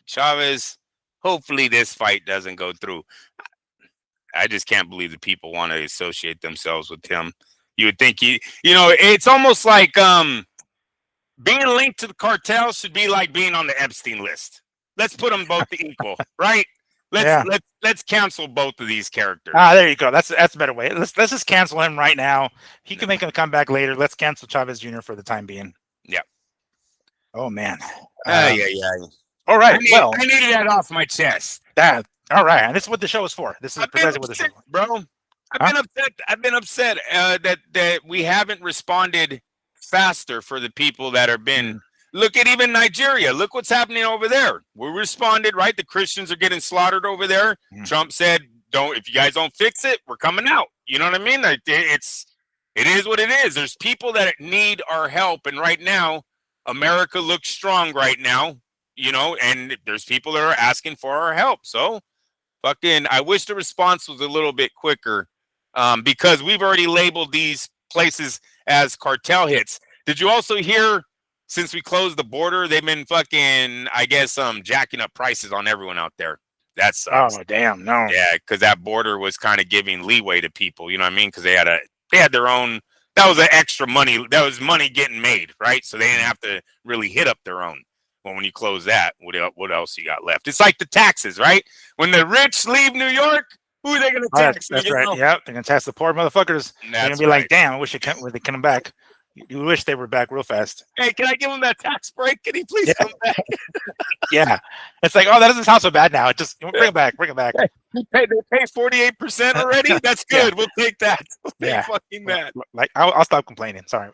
Chavez. Hopefully this fight doesn't go through. I just can't believe the people want to associate themselves with him. You would think it's almost like being linked to the cartel should be like being on the Epstein list. Let's put them both equal, right? Let's cancel both of these characters. There you go. That's a better way. Let's just cancel him right now. He can make a comeback later. Let's cancel Chavez Jr. for the time being. Yeah. Oh man. Yeah. All right. I needed that off my chest. All right. And this is what the show is for. This is precisely what the show is for. Bro. I've been upset that we haven't responded faster for the people that have been. Look at even Nigeria. Look what's happening over there. We responded, right? The Christians are getting slaughtered over there. Trump said, if you guys don't fix it, we're coming out. You know what I mean? It is what it is. There's people that need our help. And right now, America looks strong right now, and there's people that are asking for our help. So I wish the response was a little bit quicker, because we've already labeled these places as cartel hits. Did you also hear, since we closed the border, they've been fucking, I guess, jacking up prices on everyone out there? That sucks. Oh, damn, no. Yeah, because that border was kind of giving leeway to people, you know what I mean? Because they had their own, that was an extra money, that was money getting made, right? So they didn't have to really hit up their own. Well, when you close that, what else you got left? It's like the taxes, right? When the rich leave New York, who are they going to tax? That's right. Yep, they're going to tax the poor motherfuckers. They're going to be like, damn, I wish they come back. You wish they were back real fast. Hey, can I give him that tax break? Can he please come back? Yeah. It's like, oh, that doesn't sound so bad now. Just bring it back. Hey, they pay 48% already? That's good. We'll take that. We'll take fucking that. Like, I'll stop complaining. Sorry.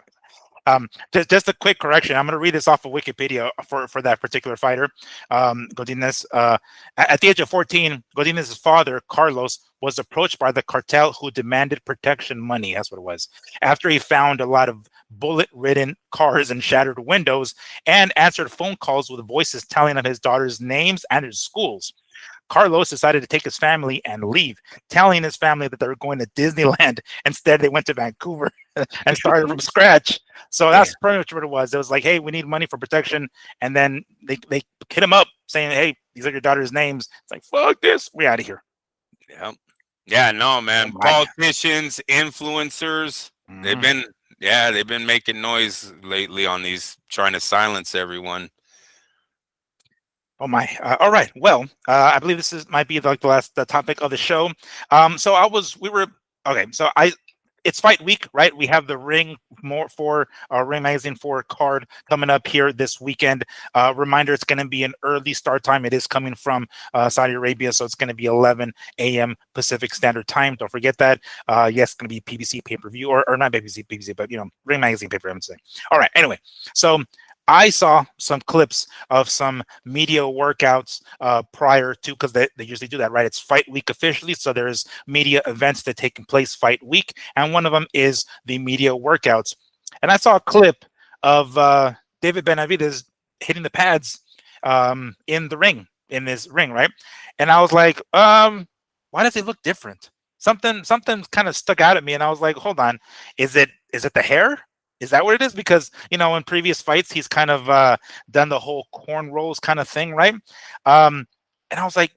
Just a quick correction. I'm going to read this off of Wikipedia for that particular fighter. Godinez, at the age of 14, Godinez's father, Carlos, was approached by the cartel, who demanded protection money. That's what it was. After he found a lot of bullet-ridden cars and shattered windows, and answered phone calls with voices telling him his daughter's names and his schools. Carlos decided to take his family and leave, telling his family that they were going to Disneyland. Instead, they went to Vancouver and started from scratch. So that's pretty much what it was. It was like, hey, we need money for protection. And then they hit him up saying, hey, these are your daughter's names. It's like, fuck this. We're out of here. Yeah. Yeah, no, man. Politicians, influencers, they've been making noise lately on these, trying to silence everyone. Oh my! All right. Well, I believe might be like the last topic of the show. It's fight week, right? We have the Ring Magazine 4 card coming up here this weekend. Reminder: it's going to be an early start time. It is coming from Saudi Arabia, so it's going to be 11 a.m. Pacific Standard Time. Don't forget that. Yes, it's going to be PBC pay-per-view, or not PBC, but Ring Magazine pay-per-view. I'm saying. All right. Anyway, so I saw some clips of some media workouts prior to, because they usually do that, right? It's fight week officially, so there's media events that taking place fight week, and one of them is the media workouts. And I saw a clip of David Benavidez hitting the pads in this ring, right? And I was like, why does it look different? Something kind of stuck out at me, and I was like, hold on, is it the hair? Is that what it is? Because, in previous fights, he's kind of done the whole cornrows kind of thing, right? And I was like,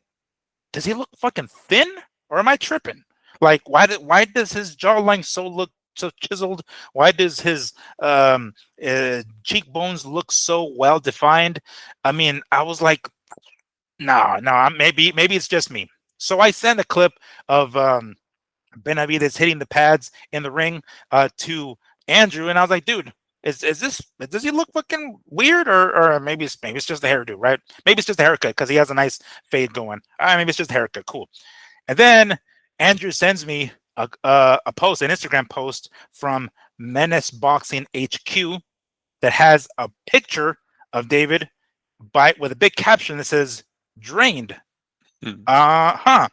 does he look fucking thin, or am I tripping? Like, why does his jawline look so chiseled? Why does his cheekbones look so well defined? I mean, I was like, no, maybe it's just me. So I sent a clip of Benavidez hitting the pads in the ring to Andrew, and I was like, dude, Is this does he look fucking weird or maybe it's just the hairdo, right? Maybe it's just the haircut because he has a nice fade going. All right, maybe it's just the haircut. Cool. And then Andrew sends me a post, an Instagram post from Menace Boxing HQ that has a picture of David by with a big caption that says "drained." Huh.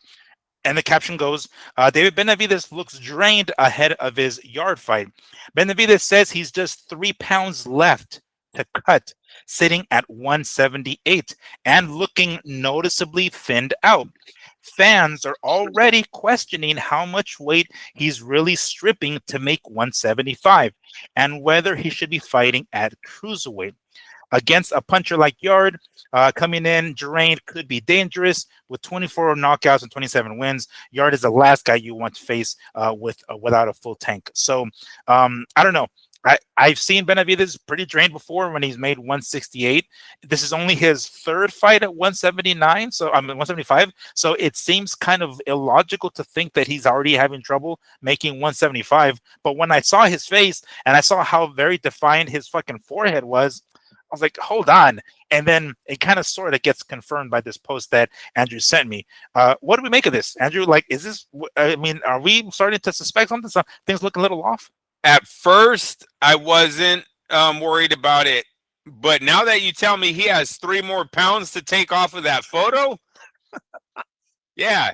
And the caption goes, David Benavidez looks drained ahead of his yard fight. Benavidez says he's just 3 pounds left to cut, sitting at 178 and looking noticeably thinned out. Fans are already questioning how much weight he's really stripping to make 175 and whether he should be fighting at cruiserweight. Against a puncher like Yard, coming in drained could be dangerous. With 24 knockouts and 27 wins, Yard is the last guy you want to face without a full tank. So I don't know. I've seen Benavidez pretty drained before when he's made 168. This is only his third fight at 179, so I'm 175. So it seems kind of illogical to think that he's already having trouble making 175. But when I saw his face and I saw how very defined his fucking forehead was, I was like, hold on. And then it kind of sort of gets confirmed by this post that Andrew sent me. What do we make of this, Andrew? Like, is this, I mean, are we starting to suspect something? Some things look a little off? At first, I wasn't worried about it. But now that you tell me he has 3 more pounds to take off of that photo, yeah.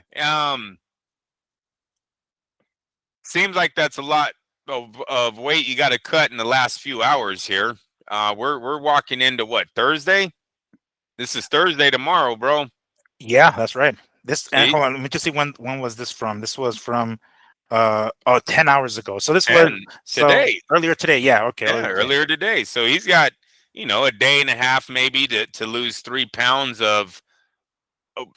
Seems like that's a lot of weight you got to cut in the last few hours here. We're walking into what, Thursday? This is Thursday tomorrow, bro. Yeah, that's right. This and hold on, let me just see when was this from? This was from 10 hours ago. So this was today. Earlier today. Yeah, okay. Yeah, earlier today. So he's got, a day and a half maybe to lose 3 pounds of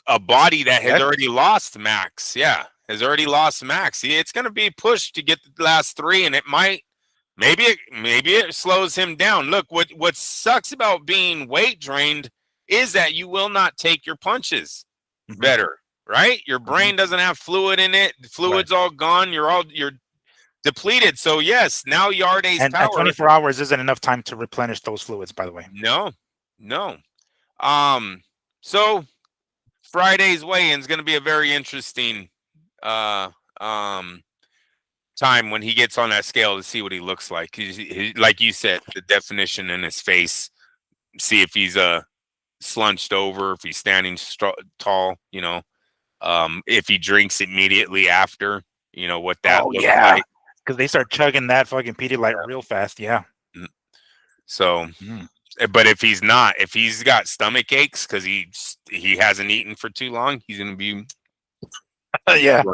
a body that has already lost max. Yeah, has already lost max. It's going to be pushed to get the last 3, and it might. Maybe it slows him down. Look, what sucks about being weight drained is that you will not take your punches better, right? Your brain doesn't have fluid in it. The fluid's all gone. You're depleted. So yes, now Yarde's and power. 24 hours isn't enough time to replenish those fluids, by the way. No. So Friday's weigh-in is going to be a very interesting time when he gets on that scale to see what he looks like. He, like you said, the definition in his face, see if he's slunched over, if he's standing tall, if he drinks immediately after, what that looks like. Because they start chugging that fucking Pedialyte real fast. Yeah. So, but if he's not, if he's got stomach aches because he hasn't eaten for too long, he's going to be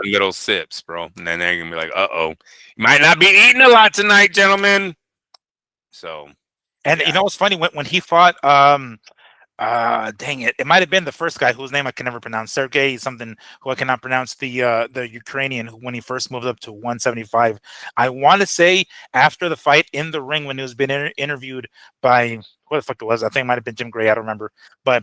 little sips, bro. And then they're gonna be like, "Uh-oh, you might not be eating a lot tonight, gentlemen." So, and you know what's funny when he fought, dang it, it might have been the first guy whose name I can never pronounce, Sergey something, who I cannot pronounce, the Ukrainian, who, when he first moved up to 175. I want to say after the fight in the ring when he was being interviewed by what the fuck it was, I think it might have been Jim Gray, I don't remember, but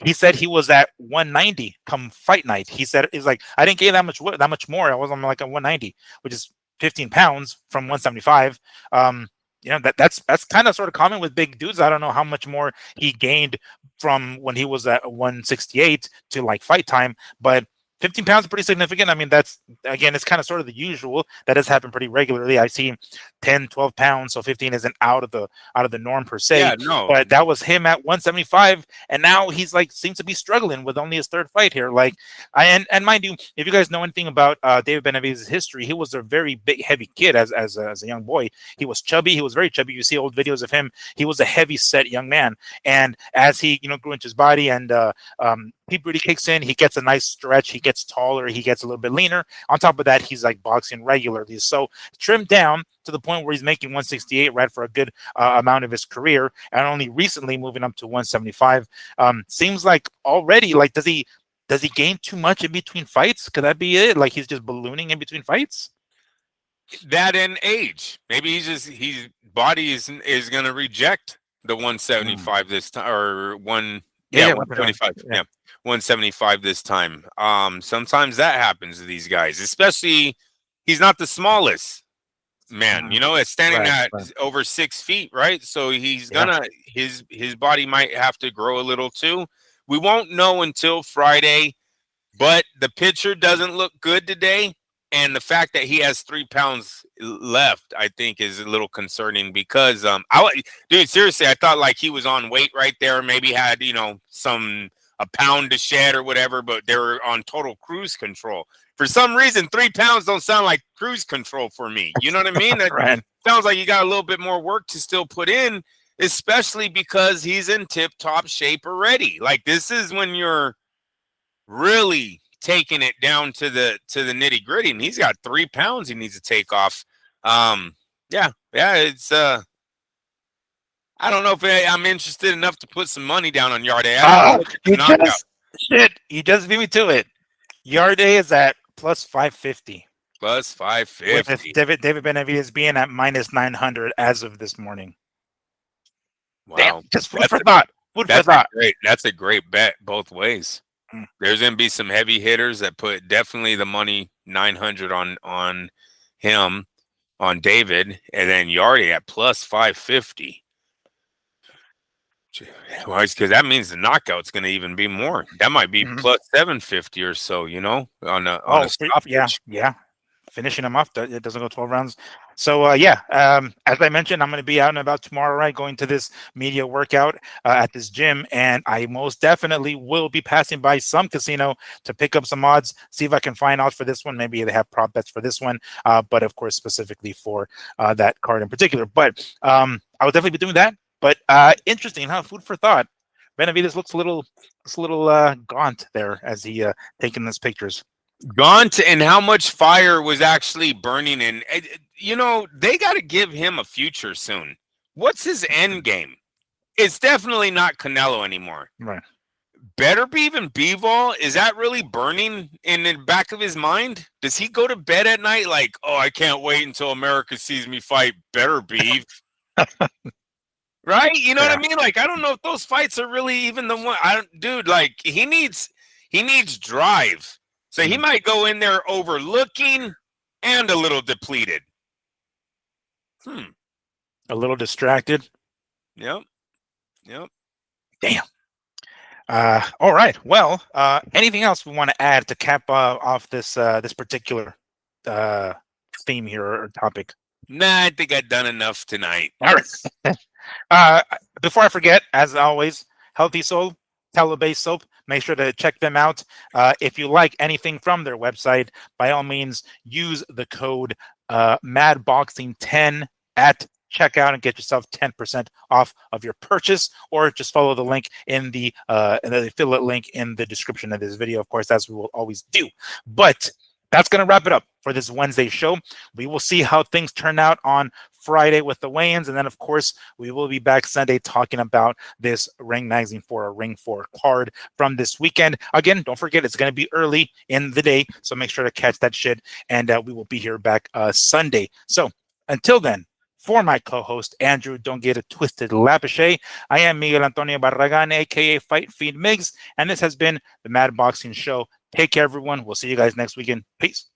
he said he was at 190 come fight night. He said he's like, I didn't gain that much more. I was on like at 190, which is 15 pounds from 175. That's kind of sort of common with big dudes. I don't know how much more he gained from when he was at 168 to like fight time, but 15 pounds is pretty significant. I mean, that's, again, it's kind of sort of the usual. That does happen pretty regularly. I see 10, 12 pounds, so 15 isn't out of the norm per se. Yeah, no. But that was him at 175, and now he's like seems to be struggling with only his third fight here. Like, and mind you, if you guys know anything about David Benavidez's history, he was a very big, heavy kid as a young boy. He was chubby. He was very chubby. You see old videos of him. He was a heavy set young man, and as he grew into his body and puberty kicks in, he gets a nice stretch, he gets taller, he gets a little bit leaner. On top of that, he's like boxing regularly, so trimmed down to the point where he's making 168 right for a good amount of his career, and only recently moving up to 175. Seems like already, like, does he gain too much in between fights? Could that be it? Like, he's just ballooning in between fights? That and age. Maybe his body is going to reject the 175 this time, or 125. Yeah. 175 this time. Sometimes that happens to these guys, especially he's not the smallest. man. You know, it's standing Right, at right. over 6 feet, right? So he's Yeah. gonna his body might have to grow a little too. We won't know until Friday, but the picture doesn't look good today. And the fact that he has 3 pounds left, I think, is a little concerning because dude, seriously, I thought like he was on weight right there, maybe had some a pound to shed or whatever, but they were on total cruise control. For some reason, 3 pounds don't sound like cruise control for me. You know what I mean? That Right. sounds like you got a little bit more work to still put in, especially because he's in tip-top shape already. Like this is when you're really taking it down to the nitty gritty, and he's got 3 pounds he needs to take off. Yeah, it's I don't know if I'm interested enough to put some money down on Yarday. I have to look at the knockout. You just beat me to it. Yarday is at plus 550. Plus With 550. David Benavidez being at minus 900 as of this morning. Wow, Damn, just food for thought. Food for thought. That's a great bet both ways. Mm. There's gonna be some heavy hitters that put definitely the money 900 on him, on David, and then Yardy at plus 550. Well, because that means the knockout's going to even be more. That might be plus 750 or so, on a stoppage. Yeah. Finishing them off, it doesn't go 12 rounds. So, as I mentioned, I'm going to be out and about tomorrow, right, going to this media workout at this gym, and I most definitely will be passing by some casino to pick up some odds, see if I can find odds for this one. Maybe they have prop bets for this one, but of course, specifically for that card in particular. But I will definitely be doing that. But interesting, huh? Food for thought. Benavidez looks a little gaunt there as he taking those pictures. Gaunt, and how much fire was actually burning in. They got to give him a future soon. What's his end game? It's definitely not Canelo anymore. Right. Better be even Bivol. Is that really burning in the back of his mind? Does he go to bed at night like, oh, I can't wait until America sees me fight Better Beef? Right? You know what I mean? Like, I don't know if those fights are really even the one. Dude, like, he needs drive. So he might go in there overlooking and a little depleted. A little distracted. Yep. Damn. All right. Well, anything else we want to add to cap off this particular theme here or topic? Nah, I think I've done enough tonight. All right. Before I forget, as always, Healthy Soul, Tallow-based soap. Make sure to check them out. If you like anything from their website, by all means, use the code MADBoxing10 at checkout and get yourself 10% off of your purchase, or just follow the link in the affiliate link in the description of this video. Of course, as we will always do. But that's going to wrap it up for this Wednesday show. We will see how things turn out on Friday with the weigh-ins, and then of course we will be back Sunday talking about this Ring Magazine for a Ring 4 card from this weekend. Again, don't forget, it's going to be early in the day, so make sure to catch that shit, and we will be here back Sunday. So until then, for my co-host Andrew, don't get it twisted, Lapachet, I am Miguel Antonio Barragan, aka Fight Fiend Migs, and this has been the Mad Boxing Show. Take care, everyone. We'll see you guys next weekend. Peace.